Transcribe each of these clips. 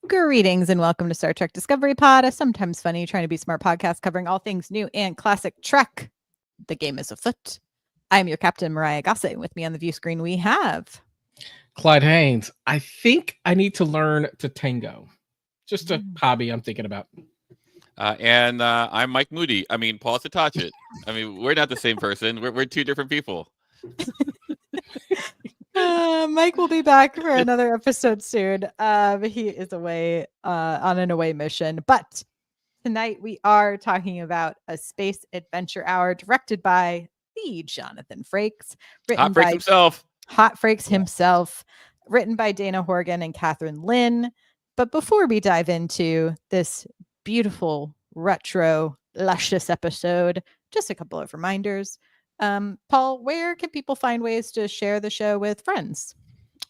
Greetings and welcome to Star Trek Discovery Pod, a sometimes funny, trying to be smart podcast covering all things new and classic Trek. The game is afoot. I'm your captain, Myrriah Gossett. With me on the view screen, we have Clyde Haynes. I think I need to learn to tango. Just a hobby I'm thinking about. And I'm Mike Moody. I mean, Paul Satachit. I mean, we're not the same person. We're two different people. Mike will be back for another episode soon. He is away on an away mission. But tonight we are talking about a space adventure hour directed by the Jonathan Frakes. Hot Frakes himself. Hot Frakes himself. Written by Dana Horgan and Catherine Lynn. But before we dive into this beautiful, retro, luscious episode, just a couple of reminders. Paul, where can people find ways to share the show with friends?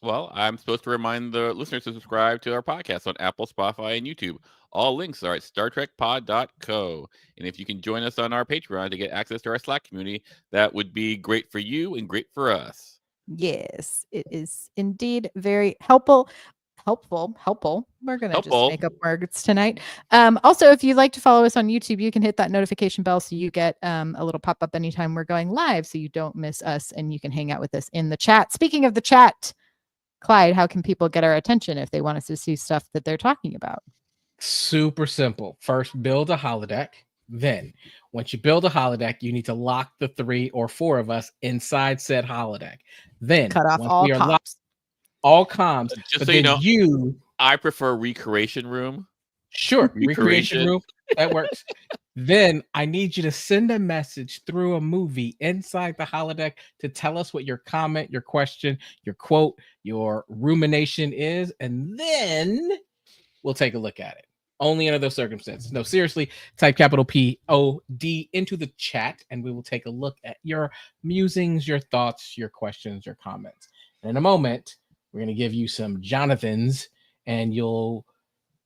Well, I'm supposed to remind the listeners to subscribe to our podcast on Apple, Spotify, and YouTube. All links are at StarTrekPod.co. And if you can join us on our Patreon to get access to our Slack community, that would be great for you and great for us. Yes, it is indeed very helpful. We're going to just make up words tonight. Also, if you'd like to follow us on YouTube, you can hit that notification bell so you get a little pop-up anytime we're going live so you don't miss us and you can hang out with us in the chat. Speaking of the chat, Clyde, how can people get our attention if they want us to see stuff that they're talking about? Super simple. First, build a holodeck. Then, once you build a holodeck, you need to lock the 3 or 4 of us inside said holodeck. Then, cut off all comms. All comms. Just so you know, I prefer recreation room. Sure, recreation room. That works. Then I need you to send a message through a movie inside the holodeck to tell us what your comment, your question, your quote, your rumination is, and then we'll take a look at it. Only under those circumstances. No, seriously, type capital P-O-D into the chat, and we will take a look at your musings, your thoughts, your questions, your comments. And in a moment, we're going to give you some Jonathans, and you'll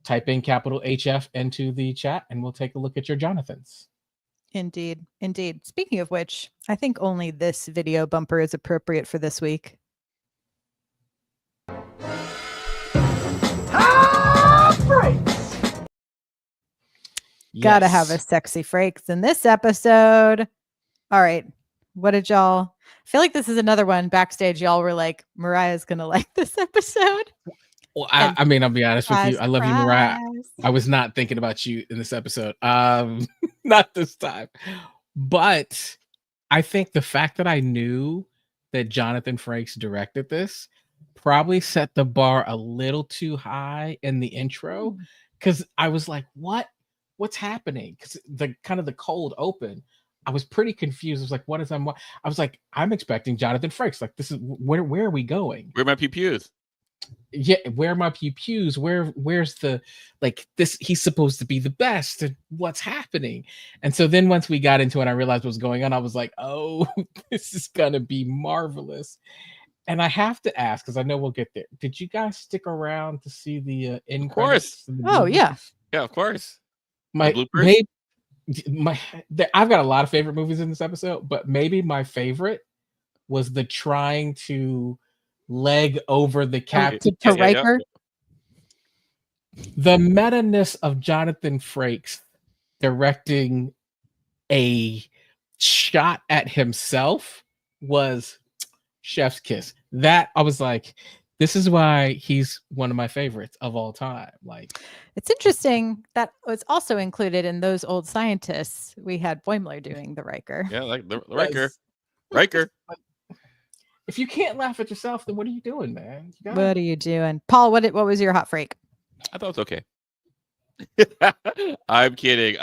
type in capital HF into the chat, and we'll take a look at your Jonathans. Indeed. Speaking of which, I think only this video bumper is appropriate for this week. Frakes! Yes. Gotta have a sexy Frakes in this episode. All right. What did y'all... I feel like this is another one backstage. Y'all were like, Myrriah's going to like this episode. Well, I mean, I'll be honest with you. I love you, Myrriah. I was not thinking about you in this episode. Not this time. But I think the fact that I knew that Jonathan Frakes directed this probably set the bar a little too high in the intro. Because I was like, what's happening? Because the cold open. I was pretty confused. I was like, what is I was like, I'm expecting Jonathan Frakes. Like, this is where are we going? Where are my pew-pews? Yeah, where are my pew-pews? Where's the this? He's supposed to be the best. And what's happening? And so then once we got into it, I realized what was going on. I was like, oh, this is gonna be marvelous. And I have to ask, because I know we'll get there. Did you guys stick around to see the end? Of course. Oh yeah. Yeah, of course. I've got a lot of favorite movies in this episode, but maybe my favorite was the trying to leg over the captain to Riker. The meta-ness of Jonathan Frakes directing a shot at himself was chef's kiss. That I was like, this is why he's one of my favorites of all time. Like, it's interesting that was also included in those old scientists. We had Boimler doing the Riker. Yeah, like the Riker. If you can't laugh at yourself, then what are you doing, man? What are you doing, Paul? What was your hot freak? I thought it was okay. I'm kidding.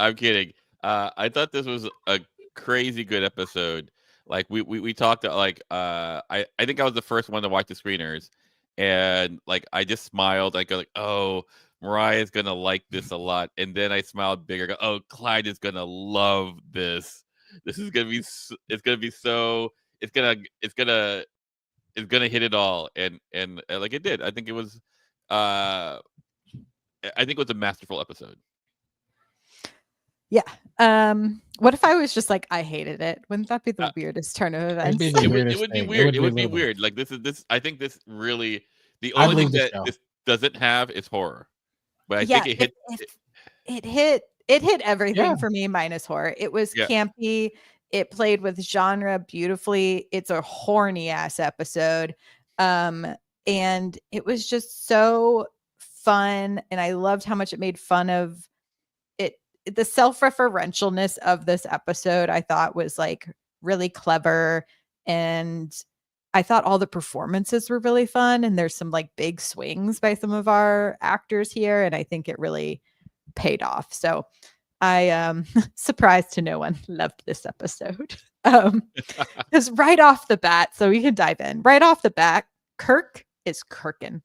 I thought this was a crazy good episode. Like we talked like I think I was the first one to watch the screeners. And like I just smiled. I go like, "Oh, Myrriah's gonna like this a lot." And then I smiled bigger. Go, "Oh, Clyde is gonna love this. This is gonna be. It's gonna be so. It's gonna hit it all." And like it did. I think it was. I think it was a masterful episode. Yeah. What if I was just like, I hated it? Wouldn't that be the weirdest turn of events? It would be weird. It would be weird. Like this. I think this really the only thing that this doesn't have is horror. but I think it hit. It hit everything for me minus horror. It was campy. It played with genre beautifully. It's a horny ass episode. And it was just so fun. And I loved how much it made fun of it. The self-referentialness of this episode, I thought was like really clever. And I thought all the performances were really fun. And there's some like big swings by some of our actors here. And I think it really paid off. So I am surprised to no one loved this episode. Because right off the bat, so we can dive in. Right off the bat, Kirk is Kirkin.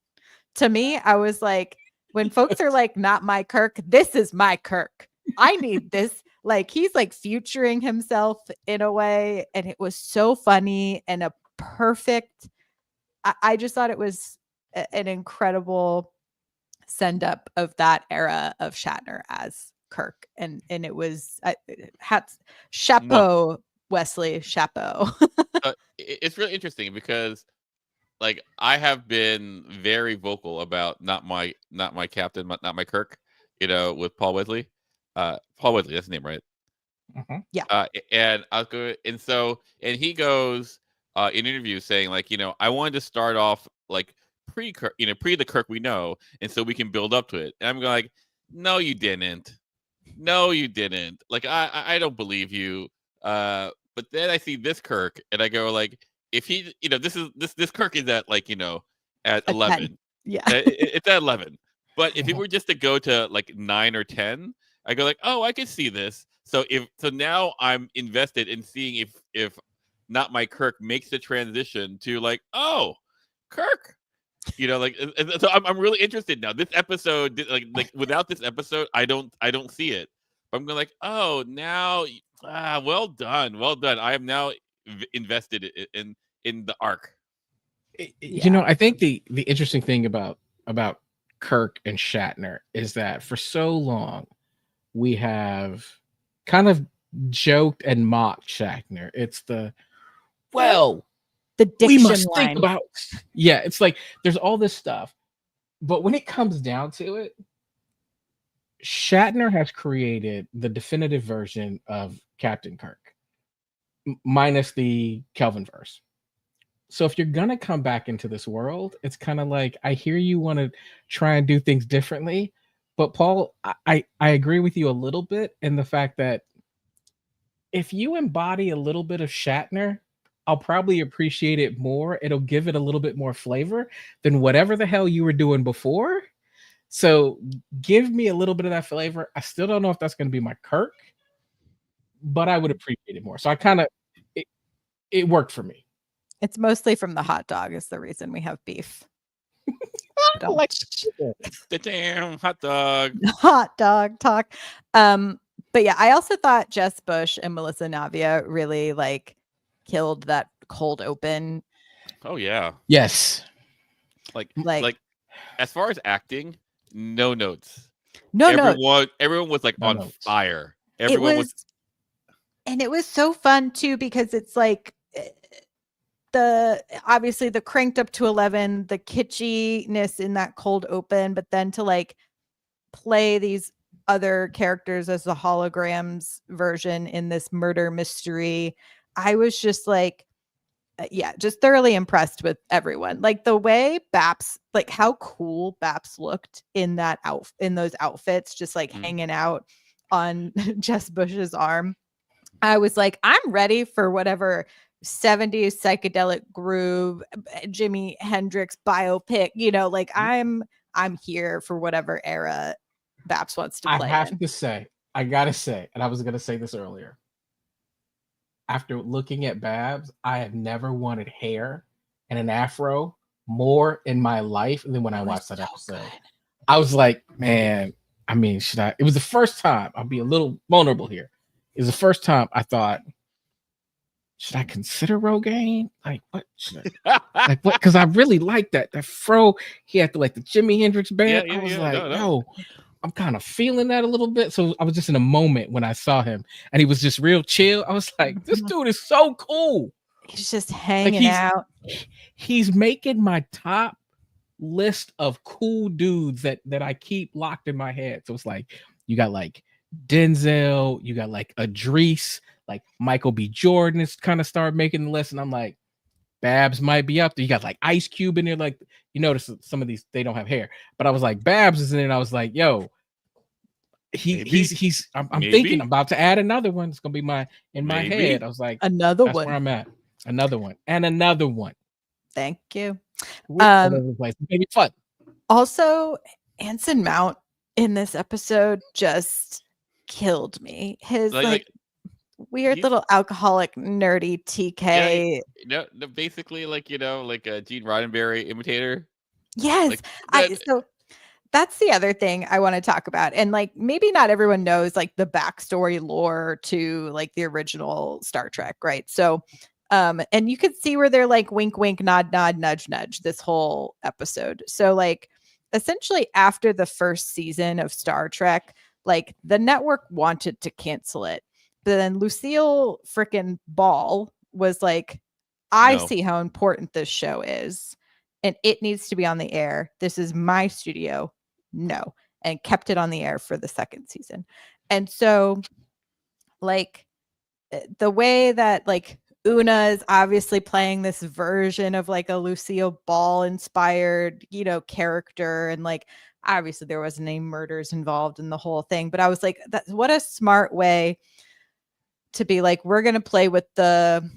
To me, I was like, when folks are like, not my Kirk, this is my Kirk. I need this. Like, he's like futuring himself in a way. And it was so funny and a perfect. I just thought it was an incredible send up of that era of Shatner as Kirk. And it was chapeau, Wesley, chapeau. It's really interesting because like I have been very vocal about not my captain, not my Kirk, with Paul Wesley. Paul Wesley, that's his name, right? Mm-hmm. Yeah. And I'll go, and he goes in interviews saying like, I wanted to start off like pre the Kirk we know, and so we can build up to it. And I'm going like, no, you didn't. Like I don't believe you. But then I see this Kirk, and I go like, if he, this Kirk is at like, at 11. 10. Yeah, it's at 11. But if it were just to go to like 9 or 10, I go like, oh, I could see this. So now I'm invested in seeing if not my Kirk makes the transition to like, oh, Kirk. So I'm really interested now. This episode, like without this episode, I don't see it. I'm going like, oh, now, well done. I am now invested in the arc. I think the interesting thing about Kirk and Shatner is that for so long we have kind of joked and mocked Shatner. It's the diction we must line. think about. Yeah, it's like there's all this stuff, but when it comes down to it, Shatner has created the definitive version of Captain Kirk, minus the Kelvin verse. So if you're gonna come back into this world, it's kind of like, I hear you want to try and do things differently, but Paul, I agree with you a little bit in the fact that if you embody a little bit of Shatner, I'll probably appreciate it more. It'll give it a little bit more flavor than whatever the hell you were doing before. So give me a little bit of that flavor. I still don't know if that's going to be my Kirk, but I would appreciate it more. So I kind of, it worked for me. It's mostly from the hot dog is the reason we have beef. Don't like the damn hot dog. Hot dog talk. But yeah, I also thought Jess Bush and Melissa Navia really like killed that cold open. Oh yeah. Yes. Like as far as acting, no notes. Everyone was like on fire. Everyone was, and it was so fun too because it's like obviously the cranked up to 11, the kitschiness in that cold open, but then to like play these other characters as the holograms version in this murder mystery. I was just like, just thoroughly impressed with everyone. Like the way Baps, like how cool Baps looked in those outfits, just like hanging out on Jess Bush's arm. I was like, I'm ready for whatever 70s psychedelic groove, Jimi Hendrix biopic, like I'm here for whatever era Baps wants to play. I gotta say, and I was gonna say this earlier. After looking at Babs, I have never wanted hair and an afro more in my life than when I watched that episode. Good. I was like, man, I mean, should I? It was the first time, I'll be a little vulnerable here. It was the first time I thought, should I consider Rogaine? Like, what? Like, what? Because I really liked that fro. He had the Jimi Hendrix band. I was no, I'm kind of feeling that a little bit. So I was just in a moment when I saw him, and he was just real chill. I was like, this dude is so cool. He's just hanging out. He's making my top list of cool dudes that I keep locked in my head. So it's like you got like Denzel, you got like Idris, like Michael B. Jordan is kind of started making the list, and I'm like, Babs might be up there. You got like Ice Cube in there, like you notice some of these they don't have hair, but I was like, Babs is in there, and I was like, yo, he's I'm thinking I'm about to add another one. It's gonna be my head. I was like, another that's one. where I'm at. Another one and another one. Thank you. Maybe fun. Also, Anson Mount in this episode just killed me. His like weird little alcoholic nerdy TK. Yeah, no, basically like like a Gene Roddenberry imitator. Yes, so that's the other thing I want to talk about. And like maybe not everyone knows like the backstory lore to like the original Star Trek, right? So and you could see where they're like wink wink nod nod nudge nudge this whole episode. So like essentially after the first season of Star Trek, like the network wanted to cancel it. But then Lucille frickin' Ball was like, I see how important this show is and it needs to be on the air. This is my studio. No. And kept it on the air for the second season. And so like the way that like Una is obviously playing this version of like a Lucille Ball inspired, character. And like, obviously there wasn't any murders involved in the whole thing, but I was like, what a smart way to be like, we're going to play with the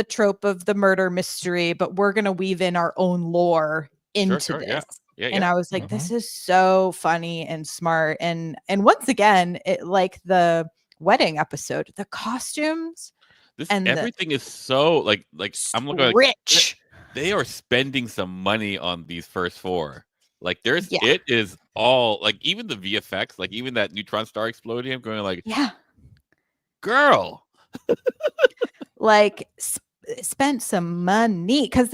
trope of the murder mystery, but we're going to weave in our own lore into this. Yeah, and I was like, this is so funny and smart. And once again, it like the wedding episode, the costumes, everything is so like I'm looking rich. They are spending some money on these first four. Like it is all like even the VFX, like even that neutron star exploding. I'm going like, girl. Like spent some money because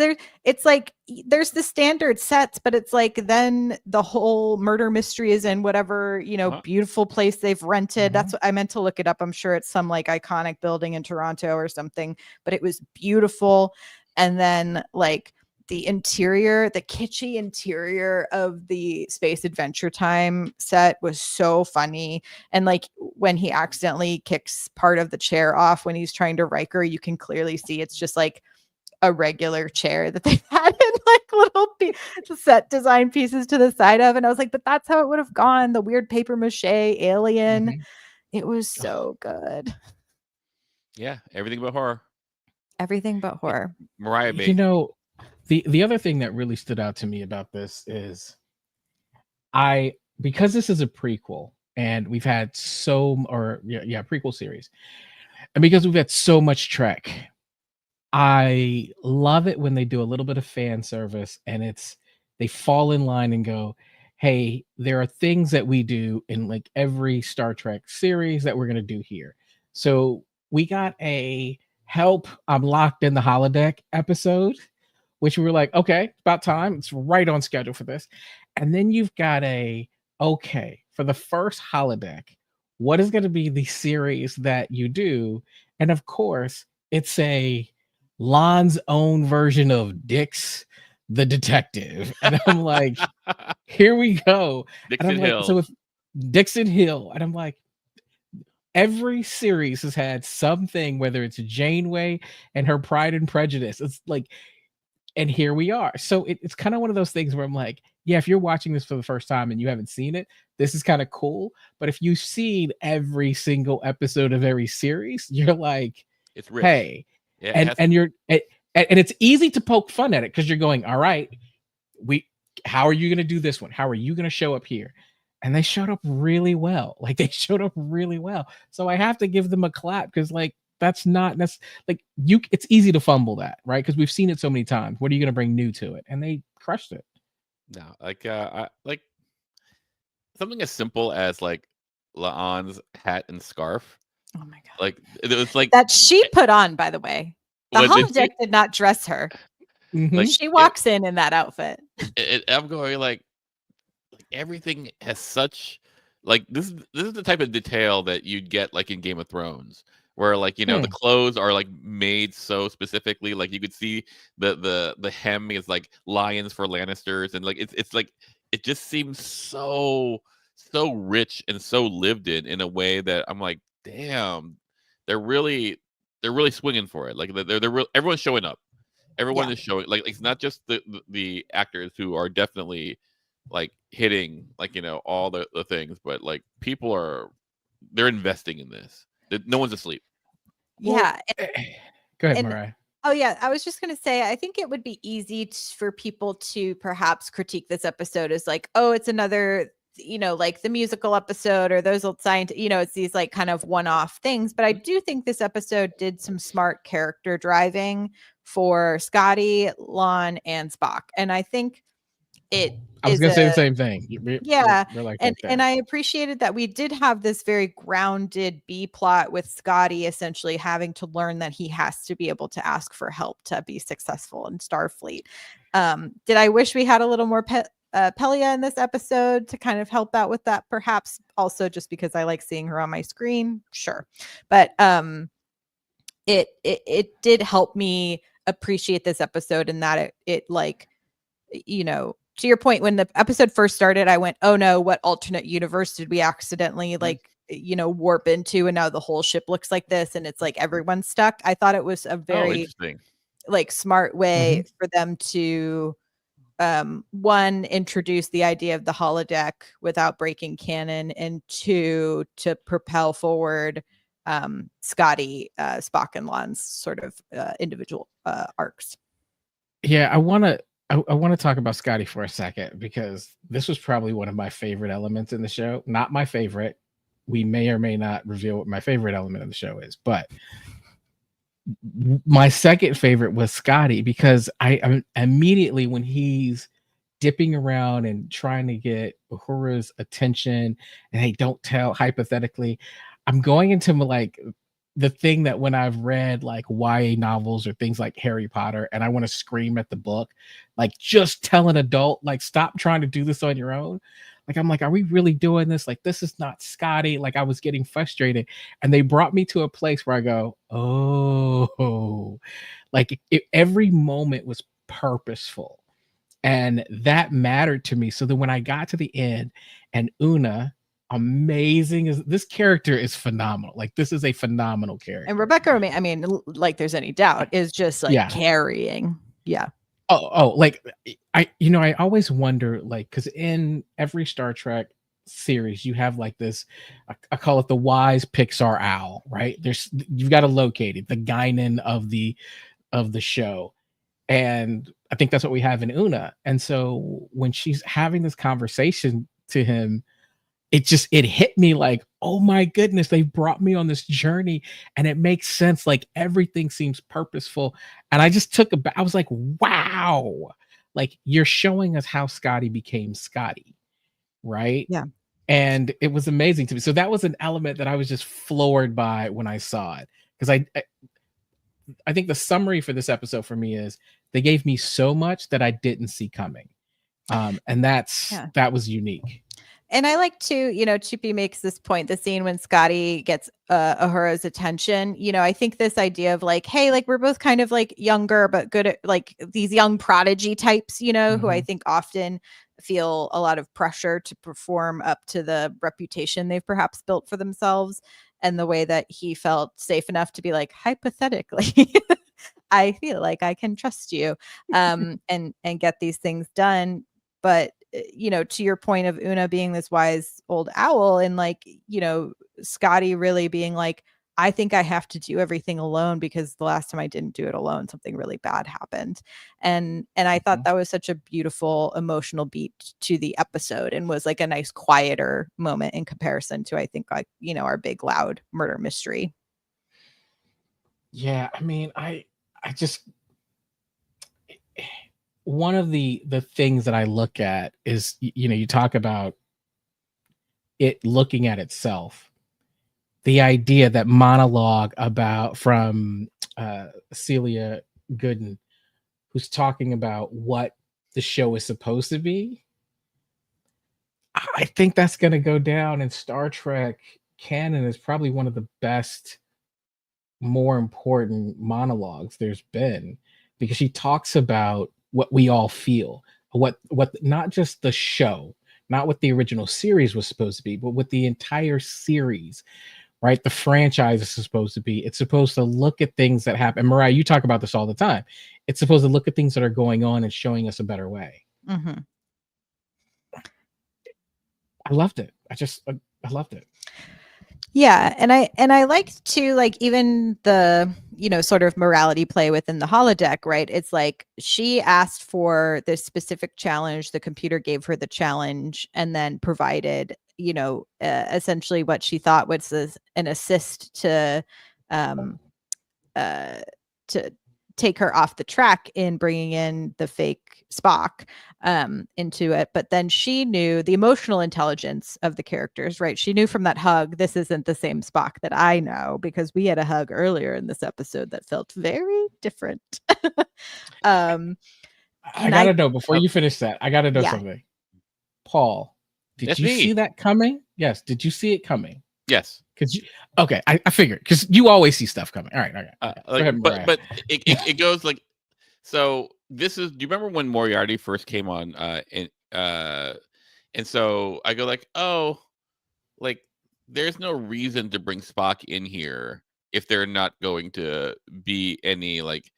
it's like there's the standard sets, but it's like then the whole murder mystery is in whatever beautiful place they've rented. That's what I meant to look it up. I'm sure it's some like iconic building in Toronto or something, but it was beautiful. And then like the interior, the kitschy interior of the Space Adventure Time set was so funny. And like when he accidentally kicks part of the chair off when he's trying to Riker, you can clearly see it's just like a regular chair that they've had in like little set design pieces to the side of. And I was like, but that's how it would have gone. The weird paper mache alien. It was so good. Yeah, everything but horror. Everything but horror. Myrriah Bay. The other thing that really stood out to me about this is because this is a prequel and we've had prequel series, and because we've had so much Trek, I love it when they do a little bit of fan service and they fall in line and go, hey, there are things that we do in like every Star Trek series that we're going to do here. So we got a help, I'm locked in the holodeck episode, which we were like, okay, it's about time. It's right on schedule for this. And then you've got for the first holodeck, what is going to be the series that you do? And of course, it's a Lon's own version of Dix the Detective. And I'm like, here we go. Dixon Hill. Like, so with Dixon Hill, and I'm like, every series has had something, whether it's Janeway and her Pride and Prejudice. It's like, and here we are. So it's kind of one of those things where I'm like, yeah, if you're watching this for the first time and you haven't seen it, this is kind of cool. But if you've seen every single episode of every series, you're like, it's rich. Hey, and it's easy to poke fun at it because you're going, all right, how are you going to do this one? How are you going to show up here? And they showed up really well. So I have to give them a clap because like, it's easy to fumble that, right? Because we've seen it so many times. What are you going to bring new to it? And they crushed it. No, like something as simple as like La'an's hat and scarf. Oh my god! Like it was like that she put on. By the way, the holodeck did not dress her. Like she walks in that outfit. I'm going like everything has such like this is the type of detail that you'd get like in Game of Thrones, where like the clothes are like made so specifically, like you could see the hem is like lions for Lannisters, and like it's like it just seems so rich and so lived in a way that I'm like, damn, they're really swinging for it. Like everyone's showing up. Everyone is showing, like it's not just the actors who are definitely like hitting like all the things, but like people they're investing in this. No one's asleep. Yeah. Go ahead, Myrriah. Oh yeah, I was just going to say, I think it would be easy for people to perhaps critique this episode as like, oh, it's another, like the musical episode or those old science, it's these like kind of one-off things. But I do think this episode did some smart character driving for Scotty, Lon, and Spock. And I think I was gonna say the same thing. We're like and I appreciated that we did have this very grounded B plot with Scotty essentially having to learn that he has to be able to ask for help to be successful in Starfleet. Did I wish we had a little more Pelia in this episode to kind of help out with that? Perhaps also just because I like seeing her on my screen. Sure, but it did help me appreciate this episode in that it like to your point, when the episode first started, I went, oh no, what alternate universe did we accidentally like, warp into? And now the whole ship looks like this and it's like everyone's stuck. I thought it was a very like smart way for them to one, introduce the idea of the holodeck without breaking canon, and two, to propel forward Scotty, Spock, and Lon's sort of individual arcs. Yeah, I want to talk about Scotty for a second, because this was probably one of my favorite elements in the show. Not my favorite. We may or may not reveal what my favorite element of the show is, but my second favorite was Scotty, because I immediately, when he's dipping around and trying to get Uhura's attention, and hey, don't tell, hypothetically, I'm going into like the thing that when I've read like YA novels or things like Harry Potter and I want to scream at the book, like just tell an adult, like stop trying to do this on your own. Like, I'm like, are we really doing this? Like, this is not Scotty. Like, I was getting frustrated, and they brought me to a place where I go, oh, like every moment was purposeful, and that mattered to me. So then when I got to the end, and Una, amazing, is this character is phenomenal. Like, this is a phenomenal character. And Rebecca, I mean, like there's any doubt, is just like carrying. Yeah. Oh, like I always wonder, like, because in every Star Trek series you have like this, I call it the wise Pixar owl, right? You've got to locate it, the Guinan of the show. And I think that's what we have in Una. And so when she's having this conversation to him, it hit me like, oh my goodness, they brought me on this journey, and it makes sense. Like, everything seems purposeful. And I just I was like, wow, like, you're showing us how Scotty became Scotty, right? Yeah. And it was amazing to me. So that was an element that I was just floored by when I saw it. Because I think the summary for this episode for me is they gave me so much that I didn't see coming. And that was unique. And I like to, Chippy makes this point, the scene when Scotty gets Uhura's attention. I think this idea of like, hey, like we're both kind of like younger, but good at like these young prodigy types, who I think often feel a lot of pressure to perform up to the reputation they've perhaps built for themselves. And the way that he felt safe enough to be like, hypothetically, I feel like I can trust you and get these things done. But to your point of Una being this wise old owl, and like, Scotty really being like, I think I have to do everything alone because the last time I didn't do it alone, something really bad happened. And I thought that was such a beautiful emotional beat to the episode, and was like a nice quieter moment in comparison to, I think, like, our big loud murder mystery. Yeah. I mean, I just, one of the things that I look at is, you talk about it looking at itself. The idea, that monologue from Celia Gooden, who's talking about what the show is supposed to be. I think that's going to go down in Star Trek canon as probably one of the best more important monologues there's been, because she talks about what we all feel, what not just the show, not what the original series was supposed to be, but what the entire series, right? The franchise is supposed to be. It's supposed to look at things that happen. Myrriah, you talk about this all the time. It's supposed to look at things that are going on and showing us a better way. Mm-hmm. I loved it. I loved it. Yeah, and I liked to, like, even the, you know, sort of morality play within the holodeck, right? It's like she asked for this specific challenge, the computer gave her the challenge, and then provided, you know, essentially what she thought was an assist to uh to take her off the track in bringing in the fake Spock into it. But then she knew the emotional intelligence of the characters, right? She knew from that hug, this isn't the same Spock that I know, because we had a hug earlier in this episode that felt very different. I gotta know, before you finish that, I gotta know something. Paul, did you see that coming? Yes. Did you see it coming? Yes. Because okay, I figured, because you always see stuff coming. All right. But it goes like, so this is. Do you remember when Moriarty first came on? And so I go like, oh, like there's no reason to bring Spock in here if they're not going to be any like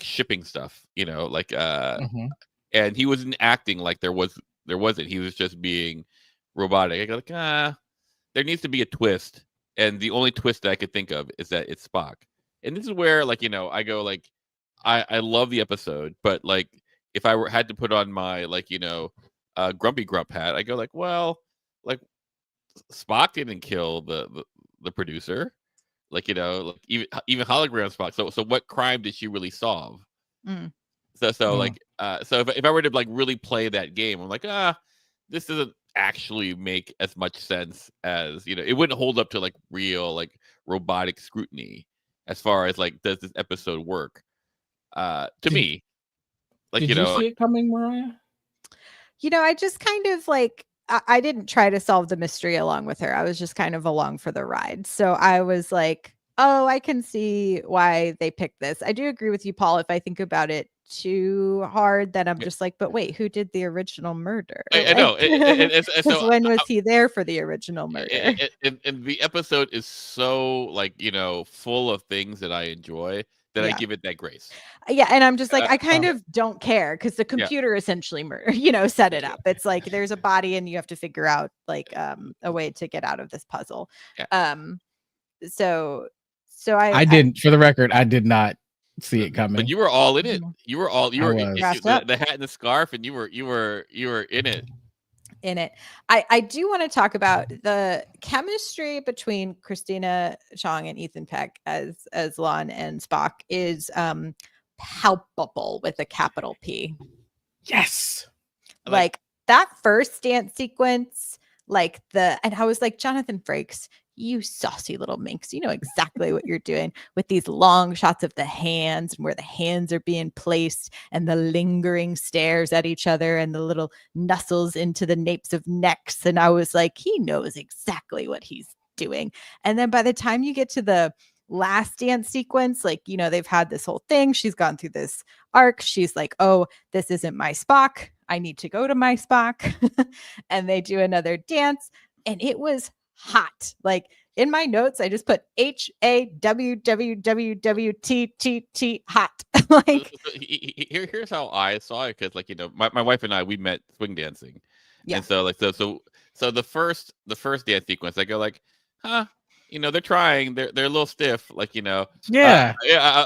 shipping stuff, you know, like and he wasn't acting like there wasn't. He was just being robotic. I go like, there needs to be a twist, and the only twist that I could think of is that it's Spock. And this is where, like, you know, I go like, I love the episode, but like, if I had to put on my, like, you know, grumpy grump hat, I go like, well, like Spock didn't kill the producer, like, you know, like even hologram Spock. So what crime did she really solve? Like so if I were to like really play that game, I'm like, this doesn't actually make as much sense as, you know, it wouldn't hold up to like real like robotic scrutiny as far as like, does this episode work? To me, like, did you see it coming, Myrriah? You know, I just kind of like, I didn't try to solve the mystery along with her. I was just kind of along for the ride. So I was like, oh, I can see why they picked this. I do agree with you, Paul. If I think about it too hard, then I'm just like, but wait, who did the original murder? I know. So when was he there for the original murder? And the episode is so, like, you know, full of things that I enjoy that I give it that grace. Yeah, and I'm just like, I kind of don't care, because the computer essentially you know, set it up. It's like there's a body and you have to figure out like a way to get out of this puzzle. So I didn't, for the record, I did not see it coming. But you were all in it. You were the hat and the scarf, and you were in it. I do want to talk about the chemistry between Christina Chong and Ethan Peck as Lon and Spock is palpable with a capital P. Yes. Like that first dance sequence, and I was like, Jonathan Frakes, you saucy little minx, you know exactly what you're doing with these long shots of the hands and where the hands are being placed and the lingering stares at each other and the little nuzzles into the napes of necks. And I was like, he knows exactly what he's doing. And then by the time you get to the last dance sequence, like, you know, they've had this whole thing. She's gone through this arc. She's like, oh, this isn't my Spock. I need to go to my Spock. And they do another dance. And it was hot. Like in my notes, I just put HAWWWWTTT hot. Like here's how I saw it, because, like, you know, my wife and I, we met swing dancing, and so like so the first dance sequence, I go like, you know, they're trying, they're a little stiff, like, you know, I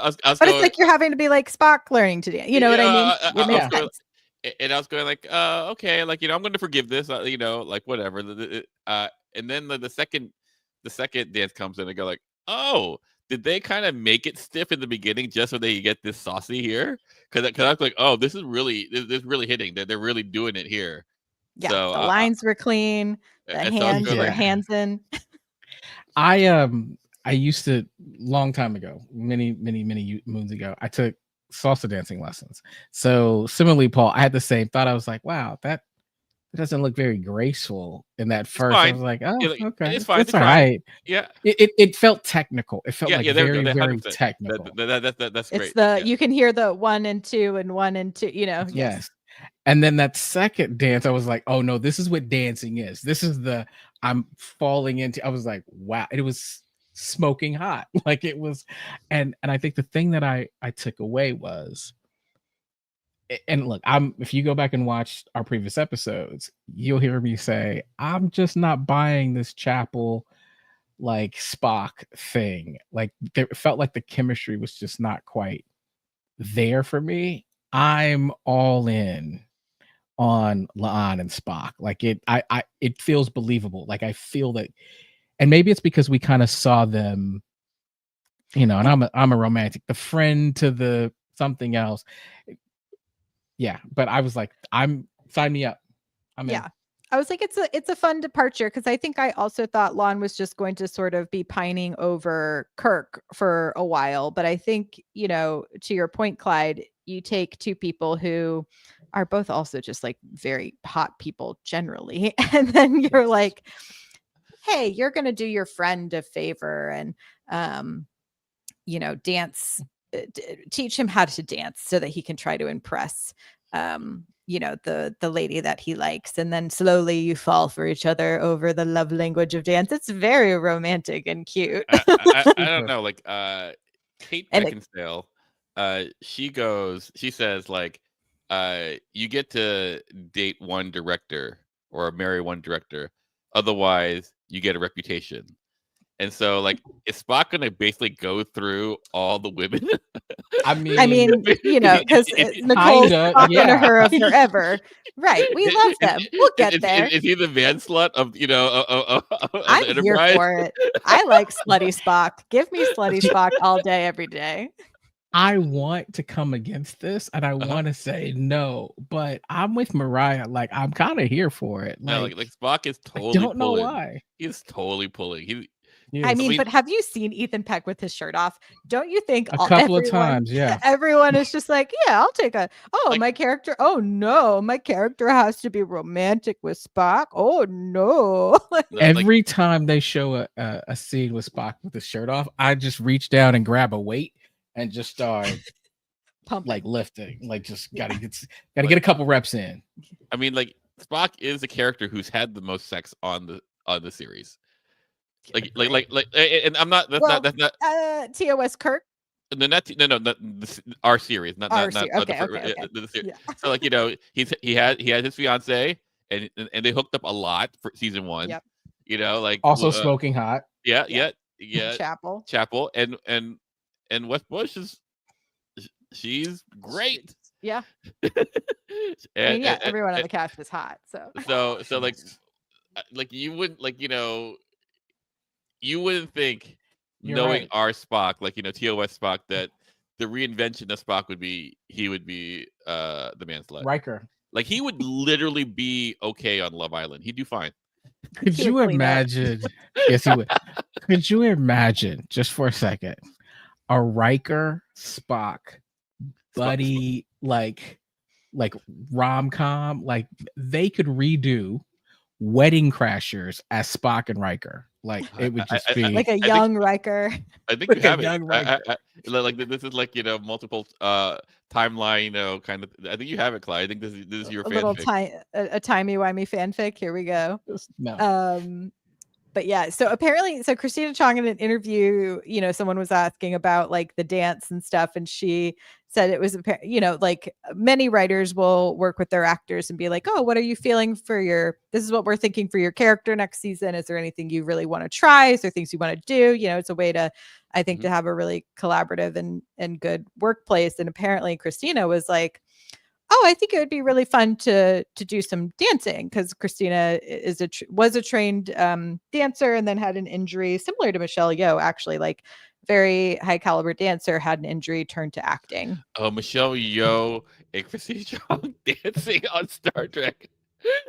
was but going, it's like you're having to be like Spock learning to dance. You know what I mean? It makes sense. And I was going like, okay, like, you know, I'm going to forgive this, you know, like whatever. And then the second dance comes in, and go like, oh, did they kind of make it stiff in the beginning just so they get this saucy here? Because I was like, oh, this is really hitting. They're really doing it here. Yeah, so, the lines were clean. The hands were hands in. I used to, long time ago, many moons ago, I took salsa dancing lessons. So similarly, Paul, I had the same thought. I was like, wow, it doesn't look very graceful in that first. Fine. I was like, oh, Yeah, like, okay, it's fine. it's They're all trying. right. Yeah. It felt technical. It felt like There we very, go. very 100%. technical. That's great. It's the you can hear the 1 and 2 and 1 and 2. Yes. Yes. And then that second dance, I was like, oh no, this is what dancing is. This is the I'm falling into. I was like, wow, it was smoking hot. Like it was, and I think the thing that I took away was, and look, if you go back and watch our previous episodes, you'll hear me say, I'm just not buying this Chapel like Spock thing. Like it felt like the chemistry was just not quite there for me. I'm all in on La'an and Spock. Like it feels believable. Like I feel that, and maybe it's because we kind of saw them, and I'm a romantic, the friend to the something else. Yeah, but I was like, sign me up. I'm in. I was like, it's a fun departure, because I think I also thought Lon was just going to sort of be pining over Kirk for a while. But I think, to your point, Clyde, you take two people who are both also just like very hot people generally. And then you're like, hey, you're going to do your friend a favor and, dance, teach him how to dance so that he can try to impress, the lady that he likes, and then slowly you fall for each other over the love language of dance. It's very romantic and cute. I don't know, like Kate Beckinsale, she says like, you get to date one director or marry one director, otherwise you get a reputation. And so, like, is Spock gonna basically go through all the women? I mean, because Nicole's talking to her of forever. Right. We love them. We'll get there. Is he the man slut of I'm the here Enterprise? for it. I like slutty Spock. Give me slutty Spock all day, every day. I want to come against this, and I want to say no, but I'm with Myrriah. Like I'm kind of here for it. Like Spock is totally. I don't know why. He's totally pulling. I mean, but have you seen Ethan Peck with his shirt off? Don't you think a couple of times? Yeah, everyone is just like, yeah, I'll take my character. Oh no, my character has to be romantic with Spock. Oh no! Every time they show a scene with Spock with his shirt off, I just reach down and grab a weight and just start pumping, like lifting, like just gotta get a couple reps in. I mean, like Spock is a character who's had the most sex on the series. Like, and I'm not. That's not. TOS Kirk. No, our series, not okay. Yeah. So, like, he had his fiance, and they hooked up a lot for season 1. Yep. Like also smoking hot. Yeah. Chapel, and West Bush she's great. Yeah. Everyone on the cast is hot. So like you wouldn't you wouldn't think, You're knowing right. our Spock, like TOS Spock, that the reinvention of Spock would be the man slut. Riker. Like he would literally be okay on Love Island. He'd do fine. Could you imagine? Yes, he would. Could you imagine, just for a second, a Riker Spock buddy like rom-com? Like they could redo Wedding Crashers as Spock and Riker. Like it would just be like a young Riker. I think you have it. Like this is like multiple timeline, kind of. I think you have it, Clyde. I think this is your fanfic. A timey-wimey fanfic. Here we go. No. But yeah, so apparently, Christina Chong in an interview, someone was asking about like the dance and stuff, and she said it was, like many writers will work with their actors and be like, oh, what are you feeling this is what we're thinking for your character next season. Is there anything you really want to try? Is there things you want to do? It's a way to, I think, to have a really collaborative and good workplace. And apparently Christina was like, oh, I think it would be really fun to do some dancing, because Christina was a trained dancer and then had an injury similar to Michelle Yeoh, actually, like very high caliber dancer, had an injury, turned to acting. Oh, Michelle Yeoh and Christina Chong dancing on Star Trek,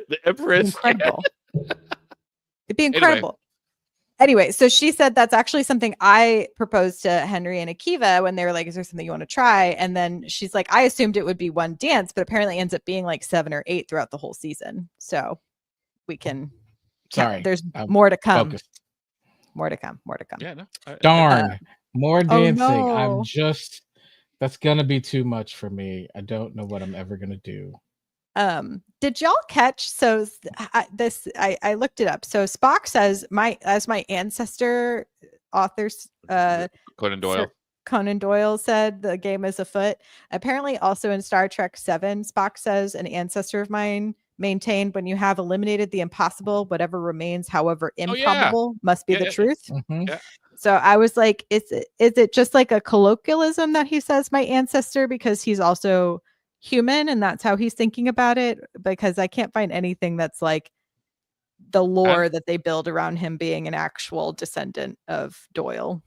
the Empress. Incredible. It'd be incredible. Anyway, so she said that's actually something I proposed to Henry and Akiva when they were like, is there something you want to try? And then she's like, I assumed it would be one dance, but apparently ends up being like 7 or 8 throughout the whole season. So we can there's more to come. Focused. More to come. Yeah, no. Darn. More dancing. Oh, no. That's gonna be too much for me. I don't know what I'm ever gonna do. Did y'all catch? So I looked it up. So Spock says my ancestor authors Conan Doyle said the game is afoot. Apparently, also in Star Trek 7, Spock says an ancestor of mine maintained when you have eliminated the impossible, whatever remains, however improbable, must be the truth. Mm-hmm. Yeah. So I was like, is it just like a colloquialism that he says my ancestor because he's also human and that's how he's thinking about it? Because I can't find anything that's like the lore that they build around him being an actual descendant of Doyle.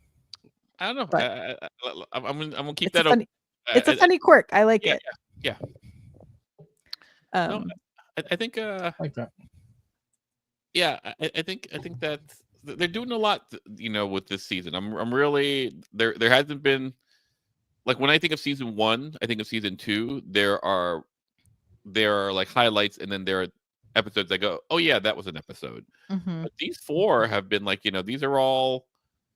I don't know. But I'm gonna keep that open. It's a funny quirk. I like it. Yeah. No, I think I like that. Yeah, I think that they're doing a lot, with this season. I'm really there hasn't been, like, when I think of season 1, I think of season 2, there are like highlights, and then there are episodes that go, oh yeah, that was an episode. mm-hmm. But these 4 have been like, these are all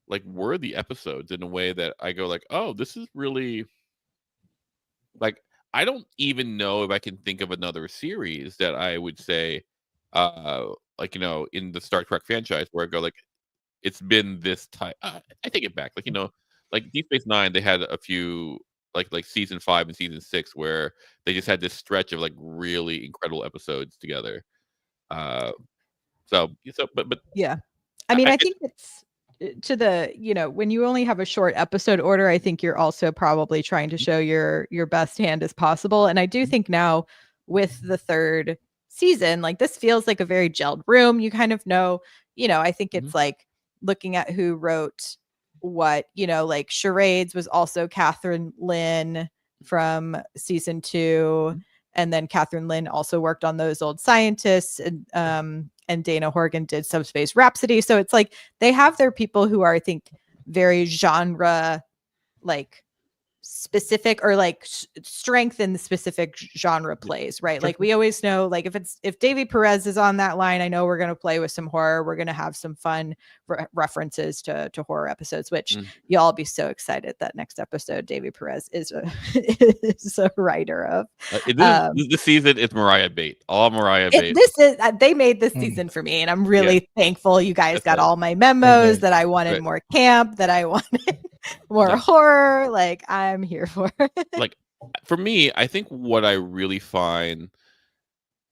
like worthy episodes in a way that I go like, oh, this is really, like, I don't even know if I can think of another series that I would say, like, in the Star Trek franchise where I go like, it's been this type. I take it back, like, like Deep Space Nine, they had a few like season 5 and season 6 where they just had this stretch of like really incredible episodes together. But Yeah. I mean, I think it's to the, when you only have a short episode order, I think you're also probably trying to show your best hand as possible. And I do think now with the 3rd season, like, this feels like a very gelled room. You kind of know, I think it's like looking at who wrote what, like Charades was also Catherine Lynn from season 2. And then Catherine Lynn also worked on Those Old Scientists, and Dana Horgan did Subspace Rhapsody. So it's like they have their people who are, I think, very genre like specific, or like strength in the specific genre plays, right? Like, we always know, like, if Davy Perez is on that line, I know we're going to play with some horror. We're going to have some fun references to horror episodes, which y'all be so excited that next episode Davy Perez is a writer of. This season is Myrriah bait. All Myrriah bait. They made this season for me, and I'm really thankful you guys got all my memos that I wanted more camp, that I wanted more horror. Like, I'm here for it. Like, for me, I think what I really find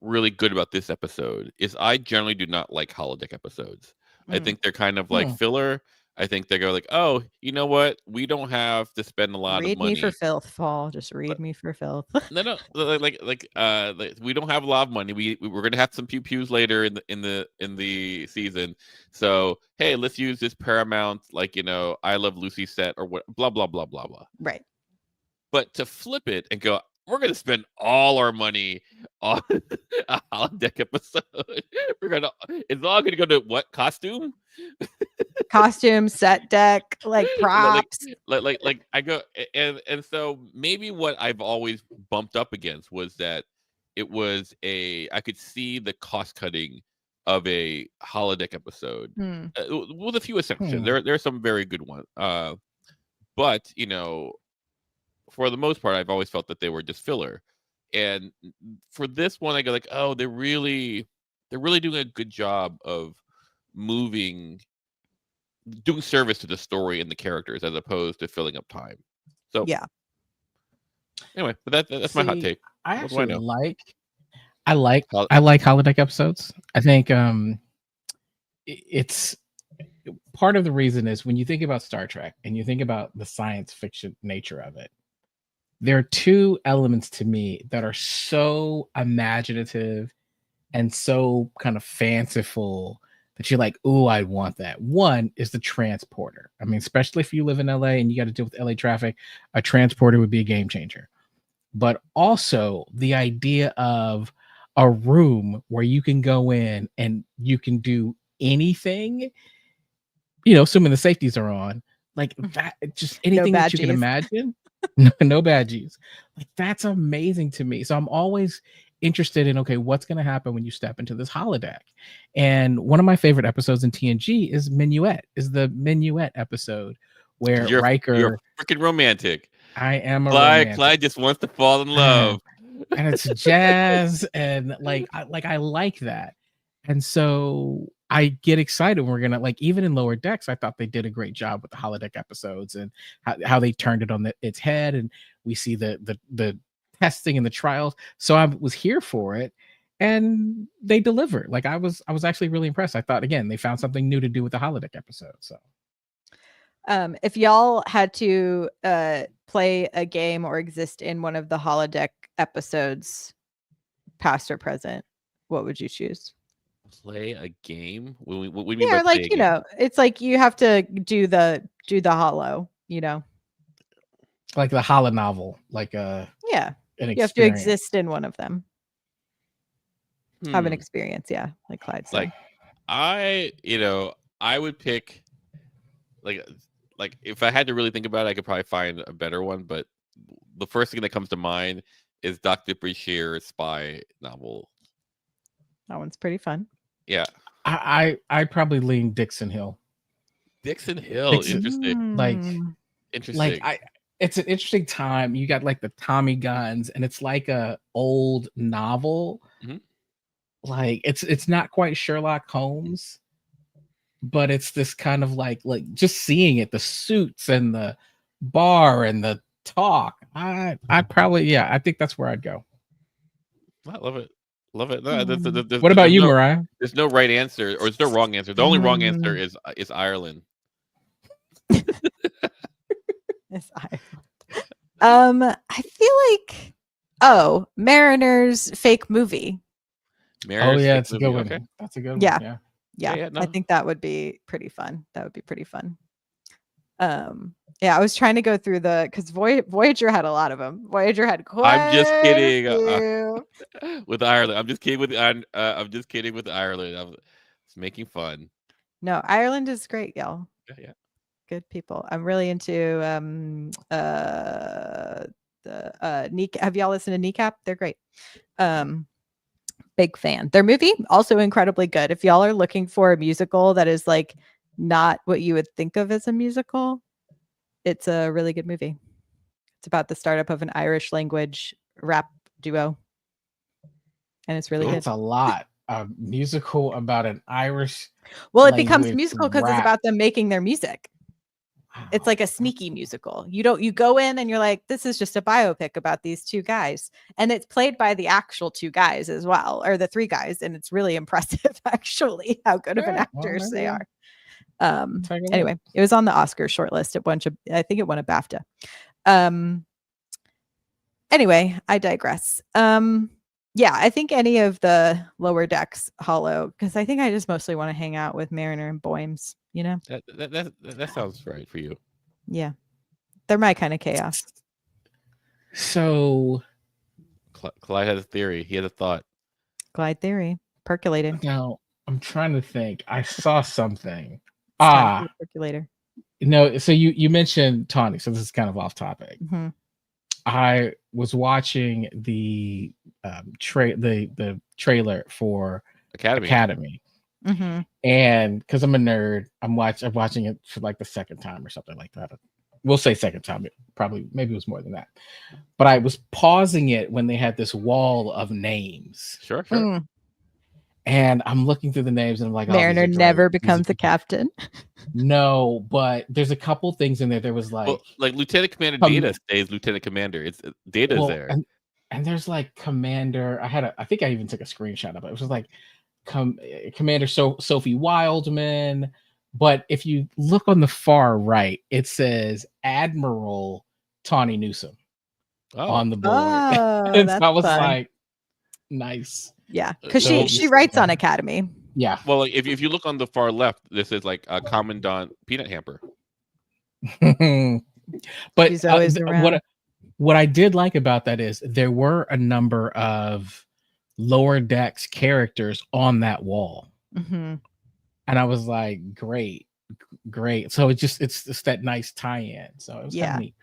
really good about this episode is I generally do not like holodeck episodes. I think they're kind of like filler. I think they go like, oh, you know what? We don't have to spend a lot of money. Read me for filth, Paul. Just read me for filth. No, like we don't have a lot of money. We're gonna have some pew pews later in the season. So hey, let's use this Paramount, like, I Love Lucy set or what, blah blah blah blah blah. Right. But to flip it and go, we're gonna spend all our money on a holodeck episode. It's all gonna go to what? Costume, set deck, like props. like I go, and so maybe what I've always bumped up against was that it was I could see the cost cutting of a holodeck episode with a few exceptions. There are some very good ones, but for the most part, I've always felt that they were just filler. And for this one, I go like, oh, they're really doing a good job of doing service to the story and the characters as opposed to filling up time. So yeah. Anyway, but that's my hot take. I actually I like holodeck episodes. I think it's part of the reason is when you think about Star Trek and you think about the science fiction nature of it, there are 2 elements to me that are so imaginative and so kind of fanciful that you're like, ooh, I want that. One is the transporter. I mean, especially if you live in LA and you got to deal with LA traffic, a transporter would be a game changer. But also the idea of a room where you can go in and you can do anything assuming the safeties are on, like that, just anything that you can imagine. No badgies. Like that's amazing to me. So I'm always interested in, okay, what's going to happen when you step into this holodeck? And one of my favorite episodes in TNG is the Minuet episode where Riker. You're freaking romantic. I am a romantic. Clyde just wants to fall in love. And it's jazz, and I like that. And so I get excited when we're gonna, like, even in Lower Decks, I thought they did a great job with the holodeck episodes and how they turned it on its head, and we see the testing and the trials. So I was here for it, and they delivered. Like I was actually really impressed. I thought, again, they found something new to do with the holodeck episode. So if y'all had to play a game or exist in one of the holodeck episodes, past or present, what would you choose? Play a game? What do you mean by like, it's like you have to do the holo, like the holo novel, like you have to exist in one of them. Have an experience, like Clyde said. Like I would pick like if I had to really think about it, I could probably find a better one, but the first thing that comes to mind is Dr. Brashear's spy novel. That one's pretty fun. Yeah. I probably lean Dixon Hill. Interesting. Interesting. It's an interesting time. You got like the Tommy guns, and it's like a old novel. Mm-hmm. Like it's not quite Sherlock Holmes, but it's this kind of like just seeing it, the suits and the bar and the talk. I'd probably, I think that's where I'd go. I love it. No, what about you, Myrriah? There's no right answer, or there's no wrong answer. The only wrong answer is Ireland. It's Ireland. I feel like Mariner's fake movie. It's a good one. Okay. That's a good one. Yeah. I think that would be pretty fun. I was trying to go through because Voyager had a lot of them. Voyager had quite I'm just kidding. With Ireland. I'm just kidding with Ireland. It's making fun. No, Ireland is great, y'all. Yeah. Good people. I'm really into have y'all listened to Kneecap? They're great. Big fan. Their movie also incredibly good. If y'all are looking for a musical that is like not what you would think of as a musical, it's a really good movie. It's about the startup of an Irish language rap duo, and it's really good. It's a lot. A musical about an Irish. Well, it becomes musical because it's about them making their music. It's like a sneaky musical. You go in and you're like, this is just a biopic about these two guys. And it's played by the actual two guys as well, or the three guys. And it's really impressive, actually, how good of an actors they are. Anyway, it was on the Oscar shortlist I think it won a BAFTA. Anyway, I digress. I think any of the Lower Decks holo, because I think I just mostly want to hang out with Mariner and Boymes, that sounds right for you. Yeah, they're my kind of chaos. So Clyde has a theory. He has a thought. Clyde theory percolated. Now I'm trying to think. I saw something. Percolator. No, so you mentioned Tawny, so this is kind of off topic. Mm-hmm. I was watching the trailer for Academy. Mm-hmm. And because I'm a nerd, I'm watching it for like the second time or something like that. We'll say second time. Maybe it was more than that. But I was pausing it when they had this wall of names. Sure. And I'm looking through the names, and I'm like, Mariner never becomes the captain. No, but there's a couple things in there. There was like Lieutenant Commander Data stays Lieutenant Commander. It's Data's there. And there's like Commander. I think I even took a screenshot of it. It was like Commander Sophie Wildman. But if you look on the far right, it says Admiral Tawny Newsom on the board. And so I was like, nice. Yeah, because she writes on Academy. Yeah. Well, if you look on the far left, this is like a Commandant Peanut Hamper. But she's always around. What I did like about that is there were a number of Lower Decks characters on that wall. Mm-hmm. And I was like, great. great. So it's that nice tie-in. So it was kind of neat.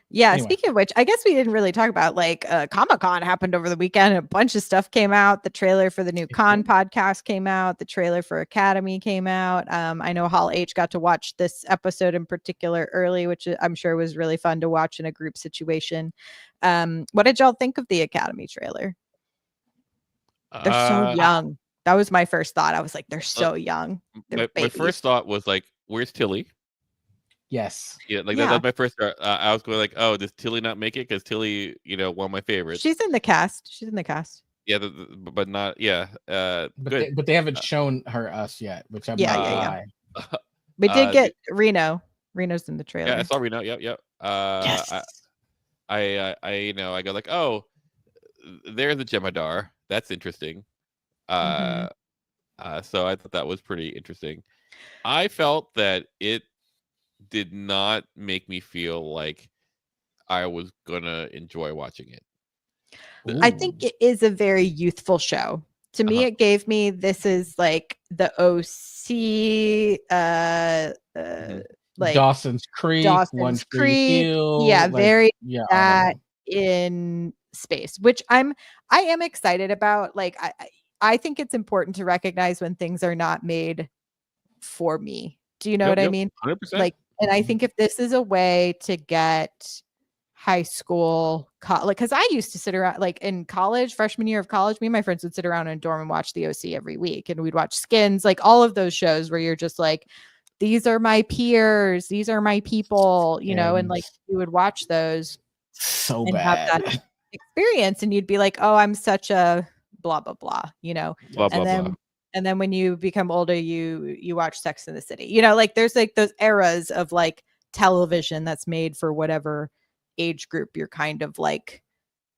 Yeah. Anyway. Speaking of which, I guess we didn't really talk about like Comic-Con happened over the weekend. A bunch of stuff came out. The trailer for the new Con podcast came out. The trailer for Academy came out. I know Hall H got to watch this episode in particular early, which I'm sure was really fun to watch in a group situation. What did y'all think of the Academy trailer? They're so young. That was my first thought. I was like, they're so young. My first thought was like, where's Tilly? Yes. Yeah, like that's my first thought. I was going like, oh, does Tilly not make it? Because Tilly, one of my favorites. She's in the cast. Yeah, but not. Yeah. But they haven't shown us yet, which I'm yeah. We did get Reno. Reno's in the trailer. Yeah, I saw Reno. Yep. Yes. I go like, oh, there's a Jemadar. That's interesting. So I thought that was pretty interesting. I felt that it did not make me feel like I was gonna enjoy watching it. Ooh. I think it is a very youthful show. To me, it gave me, this is like the OC, like Dawson's Creek, Hill, yeah, very that in space, which I am excited about. Like I think it's important to recognize when things are not made for me. Do you know what I mean? 100%. Like, and I think if this is a way to get high school, like, because I used to sit around, like in college, freshman year of college, me and my friends would sit around in a dorm and watch the OC every week, and we'd watch Skins, like all of those shows where you're just like, these are my peers, these are my people, and like you would watch those so and bad. have that experience, and you'd be like, oh, I'm such a blah blah blah, blah, and then blah. And then when you become older, you watch Sex in the City. Like there's like those eras of like television that's made for whatever age group you're kind of like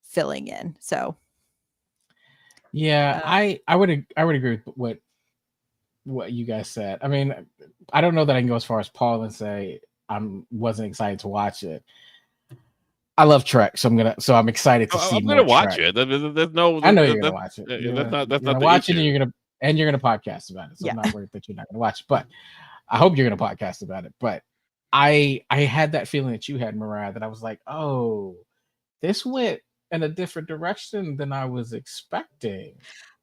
filling in. So yeah, I would agree with what you guys said. I mean, I don't know that I can go as far as Paul and say wasn't excited to watch it. I love Trek, so I'm excited to see. I'm gonna watch it. There's no. I know you're gonna watch it. That's not watch it, and you're gonna podcast about it. So I'm not worried that you're not gonna watch it, but I hope you're gonna podcast about it. But I had that feeling that you had, Myrriah, that I was like, oh, this went in a different direction than I was expecting.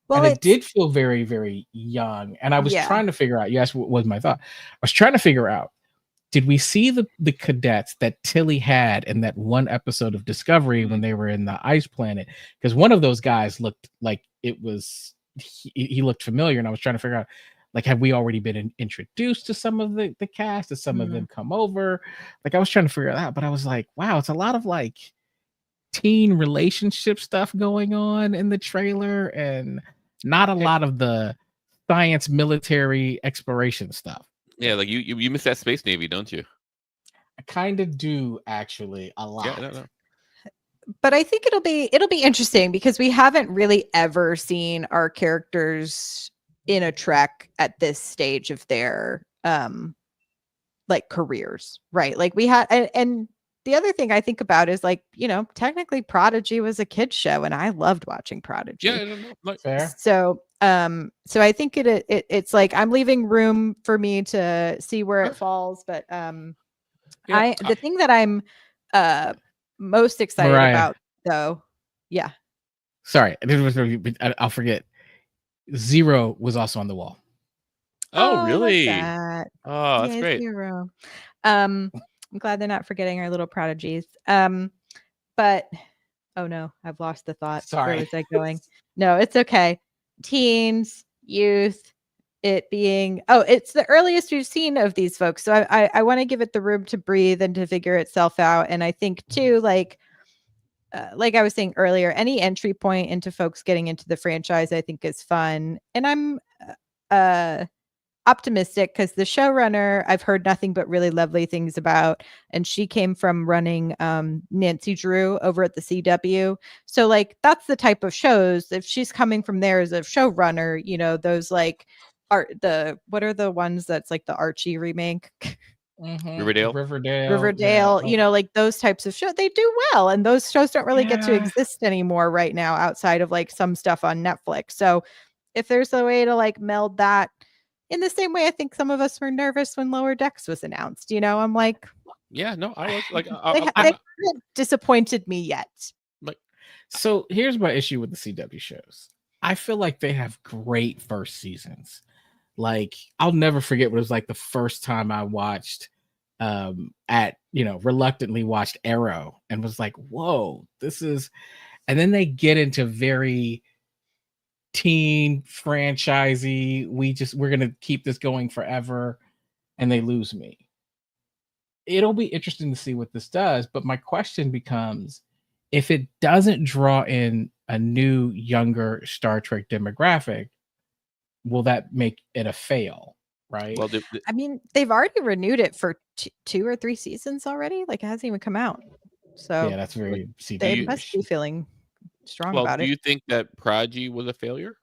Well, and it did feel very, very young. And I was trying to figure out. You asked what was my thought. I was trying to figure out. Did we see the cadets that Tilly had in that one episode of Discovery when they were in the ice planet? Because one of those guys looked like it was he looked familiar, and I was trying to figure out, like, have we already been introduced to some of the cast? Has some of them come over? Like, I was trying to figure it out, but I was like, wow, it's a lot of like teen relationship stuff going on in the trailer, and not a lot of the science military exploration stuff. Yeah, like you miss that Space Navy, don't you? I kind of do, actually, a lot. Yeah, no. But I think it'll be interesting because we haven't really ever seen our characters in a Trek at this stage of their like careers, right? Like we had, and the other thing I think about is like, technically Prodigy was a kid's show, and I loved watching Prodigy. Yeah, no, fair. So I think it's like I'm leaving room for me to see where it falls, but the thing that I'm most excited about, though, sorry, I'll forget. Zero was also on the wall. Oh, really? That. Oh, that's great. Zero. I'm glad they're not forgetting our little prodigies. But oh no, I've lost the thought. Sorry. Where was I going? No, it's okay. Teens, youth, it being it's the earliest we've seen of these folks. So I want to give it the room to breathe and to figure itself out. And I think too, like I was saying earlier, any entry point into folks getting into the franchise, I think is fun. And I'm optimistic because the showrunner I've heard nothing but really lovely things about, and she came from running Nancy Drew over at the CW. So like that's the type of shows, if she's coming from there as a showrunner, those like what are the ones that's like the Archie remake? Riverdale, like those types of shows, they do well, and those shows don't really get to exist anymore right now outside of like some stuff on Netflix. So if there's a way to like meld that in the same way I think some of us were nervous when Lower Decks was announced. You know, I'm like, yeah, no, I was like, they haven't disappointed me yet. like, so here's my issue with the CW shows. I feel like they have great first seasons. Like, I'll never forget what it was like the first time I watched reluctantly watched Arrow and was like, whoa, this is, and then they get into very teen franchisey, we're gonna keep this going forever, and they lose me. It'll be interesting to see what this does, but my question becomes, if it doesn't draw in a new, younger Star Trek demographic, will that make it a fail? Right. well, I mean, they've already renewed it for 2 or 3 seasons already. Like, it hasn't even come out. So yeah, that's very they CW. must be feeling strong well, about do it. you think that Prodigy was a failure?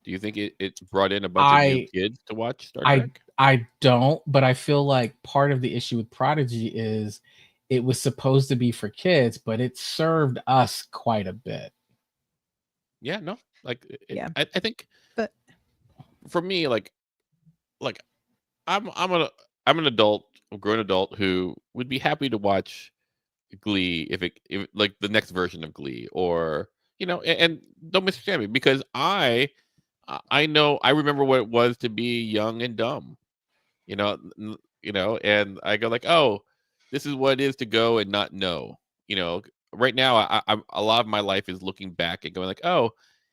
Do you think it brought in a bunch of new kids to watch Star Trek? I don't, but I feel like part of the issue with Prodigy is it was supposed to be for kids, but it served us quite a bit. Yeah, no, like, Yeah. I think, but for me, like I'm an adult, a grown adult who would be happy to watch Glee if like the next version of Glee, or and don't misunderstand me, because I know, I remember what it was to be young and dumb, and I go like, oh, this is what it is to go and not know. Right now, I'm a lot of my life is looking back and going like, oh,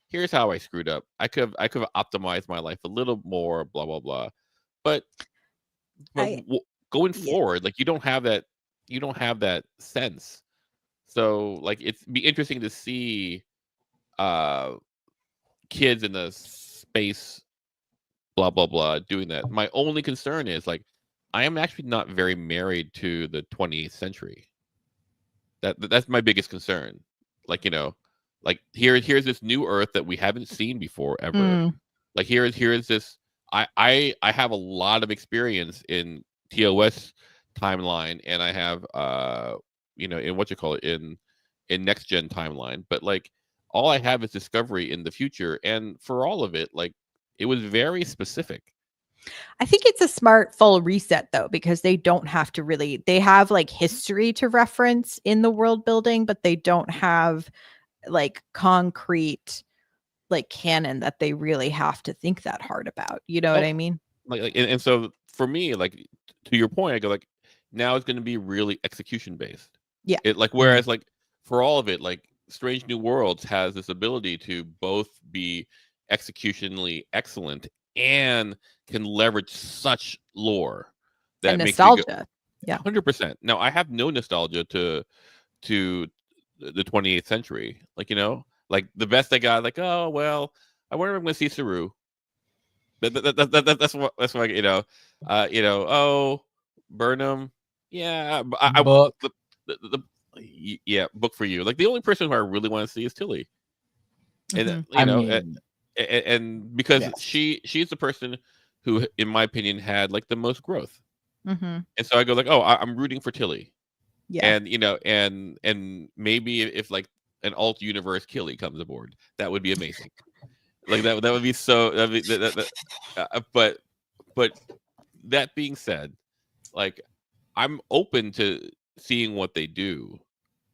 here's how I screwed up. I could have optimized my life a little more, blah blah blah. But going forward, like, you don't have that sense. So, like, it's be interesting to see kids in the space, blah blah blah, doing that. My only concern is, like, I am actually not very married to the 28th century. That's my biggest concern. Like, like, here's this new Earth that we haven't seen before ever. Like, here's this. I have a lot of experience in TOS timeline, and I have in what you call it, in next gen timeline. But, like, all I have is Discovery in the future, and for all of it, like, it was very specific. I think it's a smart full reset, though, because they don't have to really, they have like history to reference in the world building, but they don't have like concrete like canon that they really have to think that hard about. You know what I mean? And so for me, like, to your point, I go like, now it's going to be really execution based. Yeah. Whereas, like, for all of it, like, Strange New Worlds has this ability to both be executionally excellent and can leverage such lore that and makes nostalgia. Yeah, 100%. Now, I have no nostalgia to the 28th century. Like, like, the best I got, like, oh well, I wonder if I'm going to see Saru. That's what oh, Burnham, yeah, Book. Yeah, book for you. Like, the only person who I really want to see is Tilly, and and because she's the person who, in my opinion, had like the most growth, and so I go like, oh, I'm rooting for Tilly, and and maybe if like an alt universe Killy comes aboard, that would be amazing. Like, that would be so. But that being said, like, I'm open to seeing what they do.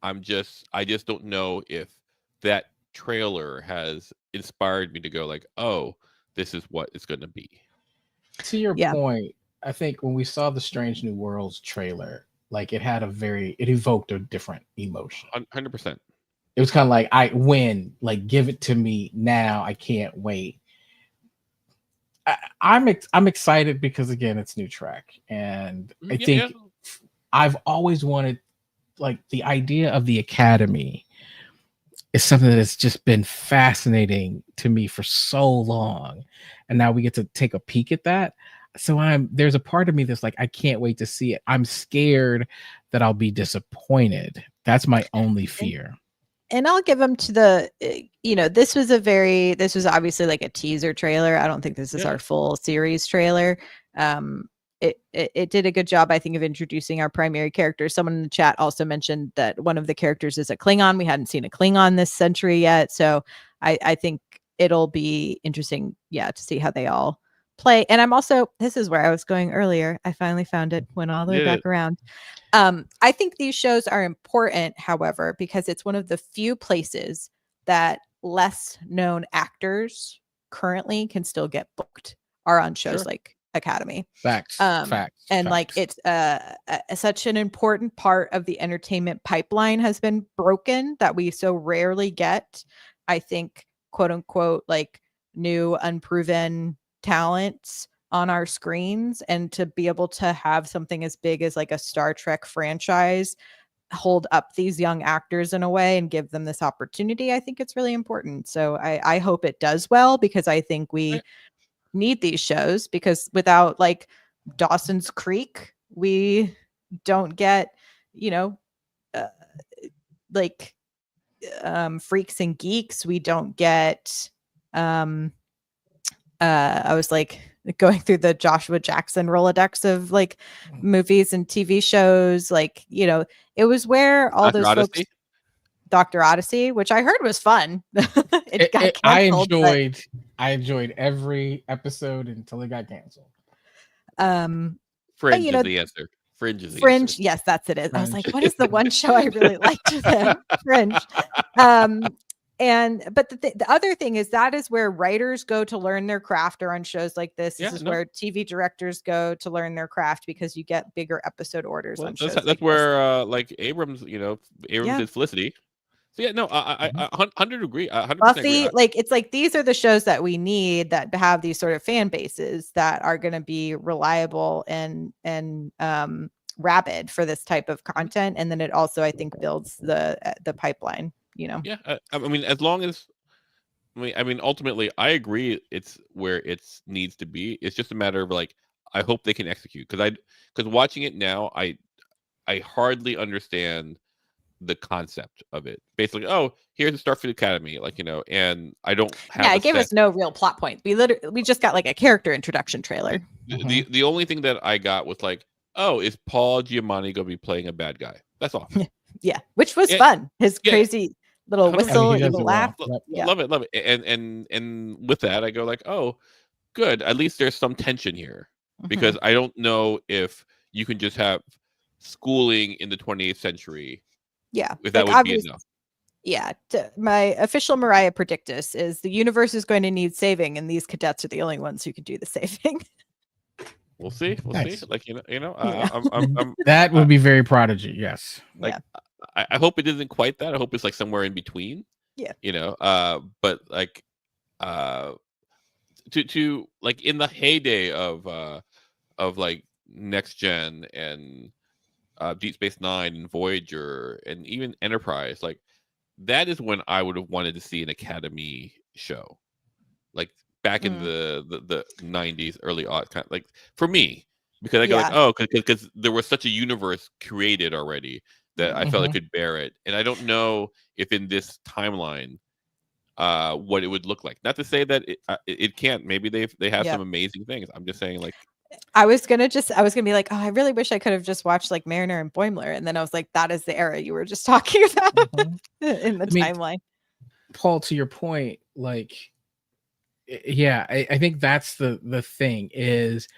I just don't know if that trailer has inspired me to go like, oh, this is what it's going to be. To your point, I think when we saw the Strange New Worlds trailer, like, it evoked a different emotion. 100%. It was kind of like, I win, like, give it to me now. I can't wait. I'm excited because, again, it's new Trek, and I think I've always wanted, like, the idea of the Academy is something that has just been fascinating to me for so long, and now we get to take a peek at that. So there's a part of me that's like, I can't wait to see it. I'm scared that I'll be disappointed. That's my only fear. And I'll give them to the, this was obviously like a teaser trailer. I don't think this is our full series trailer. It did a good job, I think, of introducing our primary characters. Someone in the chat also mentioned that one of the characters is a Klingon. We hadn't seen a Klingon this century yet. So I think it'll be interesting, to see how they all play. And I'm also, this is where I was going earlier. I finally found it, went all the way back around. I think these shows are important, however, because it's one of the few places that less known actors currently can still get booked are on shows like Academy. Facts. And like it's such an important part of the entertainment pipeline has been broken that we so rarely get, I think, quote unquote, like new unproven talents on our screens. And to be able to have something as big as like a Star Trek franchise hold up these young actors in a way and give them this opportunity, I think it's really important. So I hope it does well, because I think we need these shows, because without like Dawson's Creek, we don't get, like Freaks and Geeks. We don't get I was like going through the Joshua Jackson Rolodex of like movies and TV shows. Like, it was where all Dr. those Odyssey? folks, Dr. Odyssey, which I heard was fun. It got canceled. I enjoyed every episode until it got canceled. Fringe is the answer. Fringe, yes, that's it. I was like, what is the one show I really liked then? Fringe. But the other thing is that is where writers go to learn their craft, or on shows like this. This is where TV directors go to learn their craft, because you get bigger episode orders on shows. That's where like Abrams, Abrams did Felicity. So yeah, no, I 100 agree. 100% Buffy, agree. like it's like these are the shows that we need that have these sort of fan bases that are going to be reliable and rabid for this type of content, and then it also, I think, builds the pipeline. Yeah, I mean, as long as I mean, ultimately, I agree. It's where it needs to be. It's just a matter of like, I hope they can execute, because watching it now, I hardly understand the concept of it. Basically, oh, here's the Starfleet Academy, like, and I don't have. Yeah, it gave us no real plot points. We just got like a character introduction trailer. The only thing that I got was like, oh, is Paul Giamatti going to be playing a bad guy? That's all. Yeah, which was fun. His crazy little whistle, evil laugh. Love it. And with that, I go like, oh, good. At least there's some tension here, because I don't know if you can just have schooling in the 28th century. Yeah, if that would be enough. Yeah, my official Myrriah predictus is the universe is going to need saving, and these cadets are the only ones who can do the saving. We'll see. Nice. Like that would be very Prodigy. Yes. Like I hope it isn't quite that. I hope it's like somewhere in between. Yeah. But like, to like in the heyday of like Next Gen and Deep Space Nine and Voyager and even Enterprise, like that is when I would have wanted to see an Academy show, like back in the 90s, early aughts, kind of like for me, because I go like, oh, because there was such a universe created already that I felt I could bear it, and I don't know if in this timeline, what it would look like. Not to say that it can't. Maybe they have some amazing things. I'm just saying, like. I was gonna be like, oh, I really wish I could have just watched like Mariner and Boimler, and then I was like, that is the era you were just talking about in the timeline. Paul, to your point, like, yeah, I think that's the thing is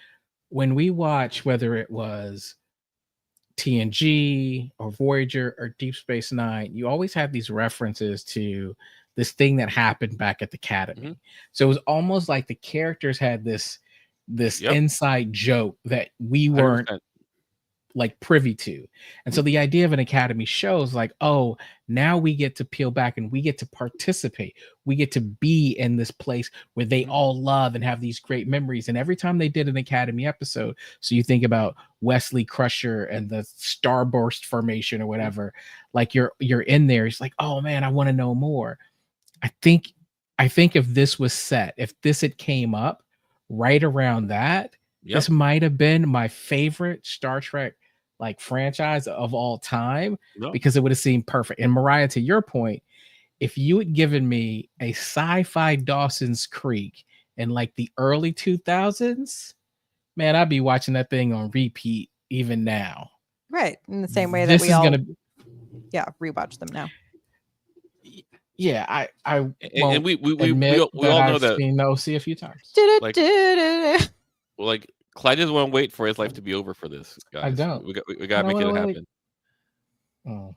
when we watch, whether it was TNG or Voyager or Deep Space Nine, you always have these references to this thing that happened back at the Academy. So it was almost like the characters had this inside joke that we weren't 100%. Like privy to. And so the idea of an Academy show is like, oh, now we get to peel back and we get to participate. We get to be in this place where they all love and have these great memories. And every time they did an Academy episode, so you think about Wesley Crusher and the Starburst formation or whatever, like you're in there, it's like, oh man, I want to know more. I think if this was set, if this had came up right around that, this might have been my favorite Star Trek like franchise of all time, because it would have seemed perfect. And Myrriah, to your point, if you had given me a sci-fi Dawson's Creek in like the early 2000s, man, I'd be watching that thing on repeat even now. Right. In the same way that we all rewatch them now. Yeah, I and we admit all that know I've that, seen the OC a few times. like, Clyde doesn't want to wait for his life to be over for this, guys. I don't. We gotta make it happen. Oh,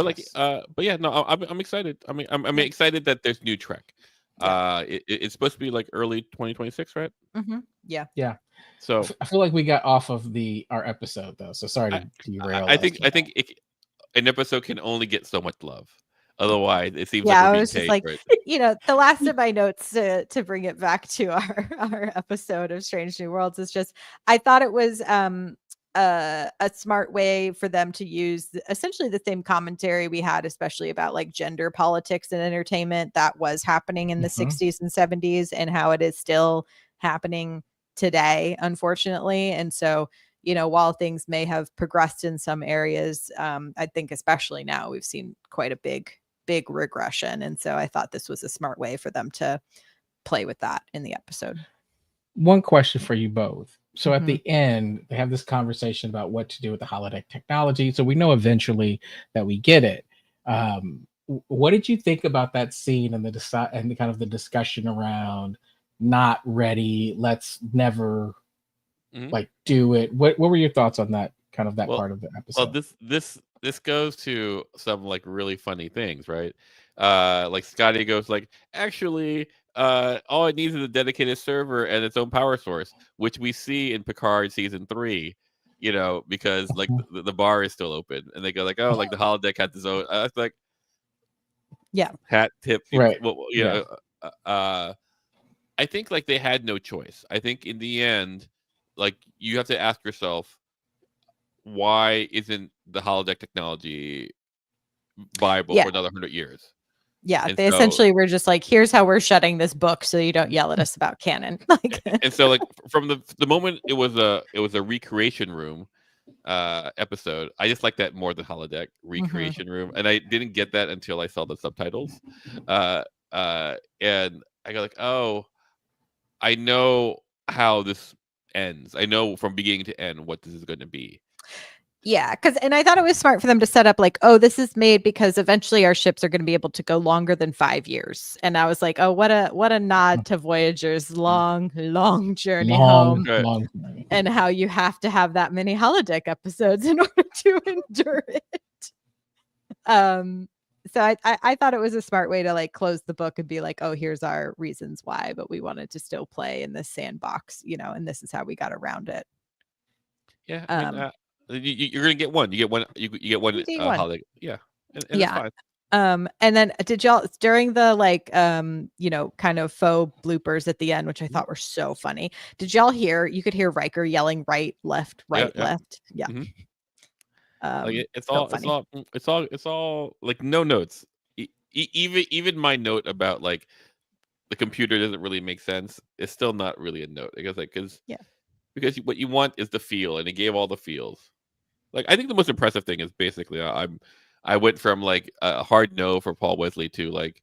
But like, yes. but yeah, no, I'm excited. I mean, I'm excited that there's new Trek. It's supposed to be like early 2026, right? Yeah. So I feel like we got off of our episode though, so sorry to derail. I think an episode can only get so much love. Otherwise, it seems like Yeah, we're I being was just paid like, for it. the last of my notes to bring it back to our episode of Strange New Worlds is just, I thought it was a smart way for them to use essentially the same commentary we had, especially about like gender politics and entertainment that was happening in the 60s and 70s and how it is still happening today, unfortunately. And so, while things may have progressed in some areas, I think especially now we've seen quite a big regression. And so I thought this was a smart way for them to play with that in the episode. One question for you both. So at the end, they have this conversation about what to do with the holodeck technology. So we know eventually that we get it. What did you think about that scene and the kind of the discussion around not ready, let's never like do it? What were your thoughts on that part of the episode? Well, this goes to some like really funny things, right? Like Scotty goes like, actually, all it needs is a dedicated server and its own power source, which we see in Picard season 3. Because like the bar is still open, and they go like, oh, like the holodeck has its own. It's like, yeah, hat tip, right? I think like they had no choice. I think in the end, like you have to ask yourself, why isn't the holodeck technology viable for another 100 years? Yeah, And they essentially were just like, here's how we're shutting this book so you don't yell at us about canon. And so like from the moment it was a recreation room episode, I just like that more than holodeck recreation room, and I didn't get that until I saw the subtitles. And I go like, oh, I know how this ends. I know from beginning to end what this is going to be. Yeah, and I thought it was smart for them to set up like, oh, this is made because eventually our ships are going to be able to go longer than 5 years. And I was like, oh, what a nod to Voyager's long journey home, and how you have to have that many holodeck episodes in order to endure it. So I thought it was a smart way to like close the book and be like, oh, here's our reasons why, but we wanted to still play in this sandbox, and this is how we got around it. Yeah, I mean, you're gonna get one. You get one. You get one holiday. Yeah, and it's fine. And then did y'all during the like kind of faux bloopers at the end, which I thought were so funny? Did y'all hear? You could hear Riker yelling right, left, right, left. Yeah. Like it's funny. all like no notes. Even my note about like the computer doesn't really make sense. It's still not really a note. Because what you want is the feel, and it gave all the feels. Like I think the most impressive thing is basically I went from like a hard no for Paul Wesley to like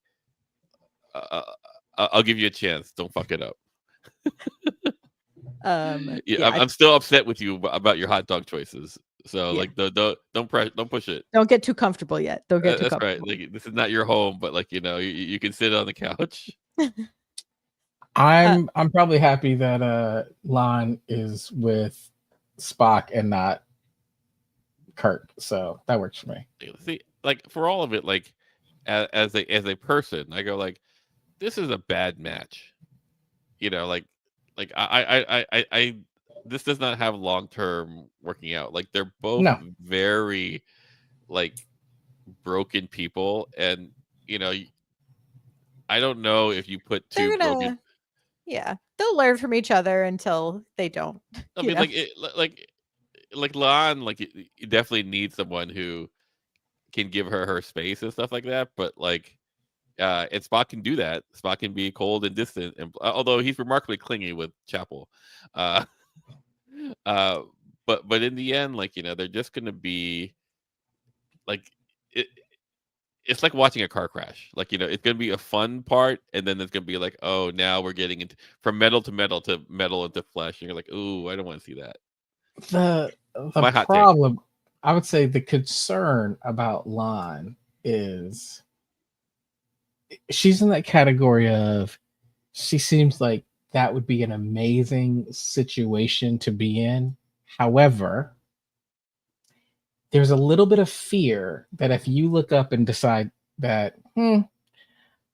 I'll give you a chance. Don't fuck it up. I'm still upset with you about your hot dog choices. So like don't push it. Don't get too comfortable yet. Don't get too comfortable. Right. Like this is not your home, but like you can sit on the couch. I'm probably happy that Lon is with Spock and not Kirk, so that works for me. See, like for all of it, like as a person, I go like, this is a bad match. Like I this does not have long-term working out. Like they're both very like broken people, and I don't know if you put two broken. Yeah, they'll learn from each other until they don't. I mean, like Lon, like you definitely need someone who can give her space and stuff like that. But like, and Spock can do that. Spock can be cold and distant, and although he's remarkably clingy with Chapel, but in the end, like they're just gonna be like it. It's like watching a car crash. Like it's gonna be a fun part, and then there's gonna be like, oh, now we're getting into from metal to metal to metal into flesh. And you're like, ooh, I don't want to see that. The problem, I would say, the concern about Lon is she's in that category of, she seems like that would be an amazing situation to be in. However, there's a little bit of fear that if you look up and decide that, I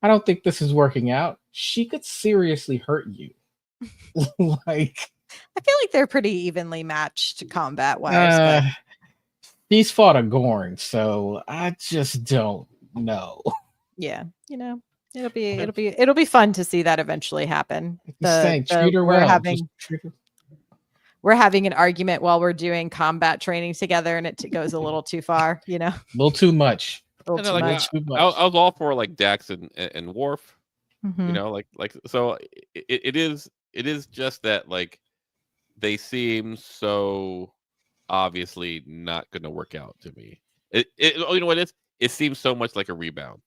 don't think this is working out, she could seriously hurt you. Like, I feel like they're pretty evenly matched combat wise. He's fought a Gorn, so I just don't know. Yeah, it'll be fun to see that eventually happen. Treat her well. We're having an argument while we're doing combat training together, and it goes a little too far. A little too much. I was all for like Dax and Worf. So it is just that like they seem so obviously not going to work out to me. You know what it is? It seems so much like a rebound.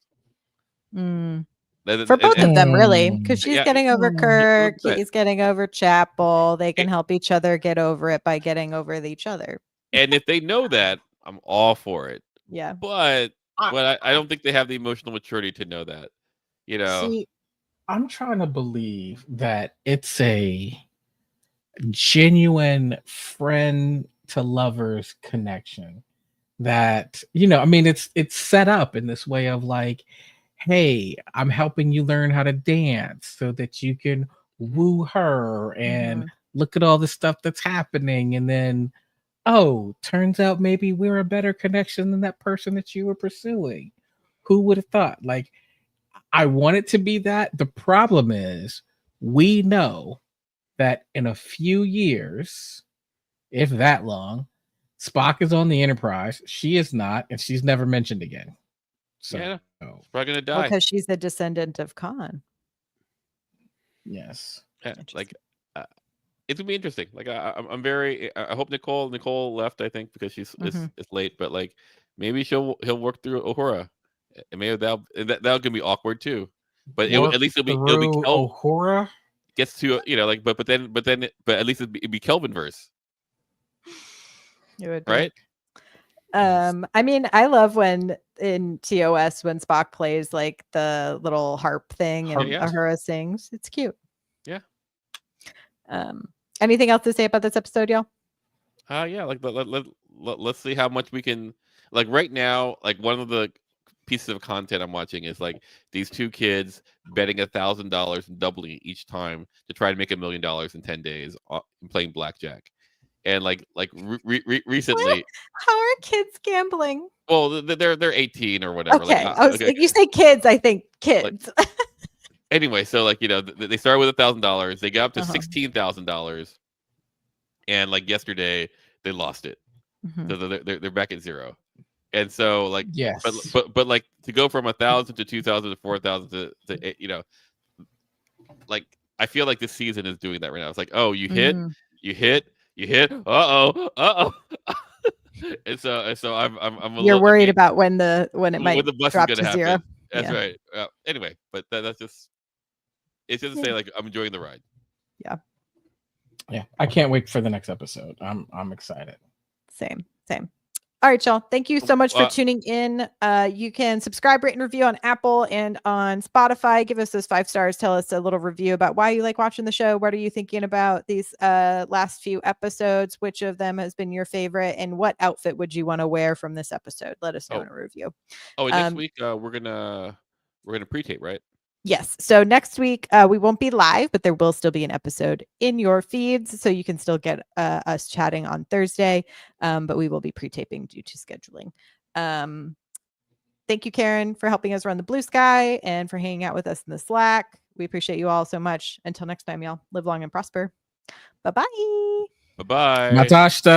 For both of them, really, because she's getting over Kirk, he's getting over Chapel. They can help each other get over it by getting over each other. And if they know that, I'm all for it. Yeah, but I don't think they have the emotional maturity to know that. See, I'm trying to believe that it's a genuine friend to lovers connection. That it's set up in this way of like, hey, I'm helping you learn how to dance so that you can woo her and look at all the stuff that's happening. And then, turns out maybe we're a better connection than that person that you were pursuing. Who would have thought? Like, I want it to be that. The problem is we know that in a few years, if that long, Spock is on the Enterprise. She is not, and she's never mentioned again. So, yeah, she's probably gonna die because she's a descendant of Khan. Yes, like it's gonna be interesting. Like I'm very. I hope Nicole left. I think because it's late, but like maybe he'll work through Uhura, and maybe that gonna be awkward too. But at least it'll be Uhura gets to but at least it'd be Kelvin verse. It would be. Right. I mean, I love when in TOS when Spock plays like the little harp thing and Uhura sings. It's cute. Yeah. Anything else to say about this episode, y'all? Yeah. Like let's see how much we can. Like right now, like one of the pieces of content I'm watching is like these two kids betting $1,000 and doubling each time to try to make $1 million in 10 days playing blackjack. And like recently, how are kids gambling? Well, they're 18 or whatever. Okay, you say kids, I think kids. Like, anyway, so like they started with $1,000, they got up to $16,000, and like yesterday they lost it, so they're back at zero. And so like yes, but like to go from 1,000 to 2,000 to 4,000 to like I feel like this season is doing that right now. It's like, oh, you hit. And so I'm You're worried about when it might the bus drop is gonna to zero. happen. That's right. Anyway, but that's just it's just to say like I'm enjoying the ride. Yeah, I can't wait for the next episode. I'm excited. Same. All right, y'all. Thank you so much for tuning in. You can subscribe, rate, and review on Apple and on Spotify. Give us those 5 stars. Tell us a little review about why you like watching the show. What are you thinking about these last few episodes? Which of them has been your favorite? And what outfit would you want to wear from this episode? Let us know in a review. And next week we're gonna pre-tape, right? Yes. So next week we won't be live, but there will still be an episode in your feeds, so you can still get us chatting on Thursday. But we will be pre-taping due to scheduling. Thank you, Karen, for helping us run the Blue Sky and for hanging out with us in the Slack. We appreciate you all so much. Until next time, y'all. Live long and prosper. Bye-bye. Bye-bye. Natashta.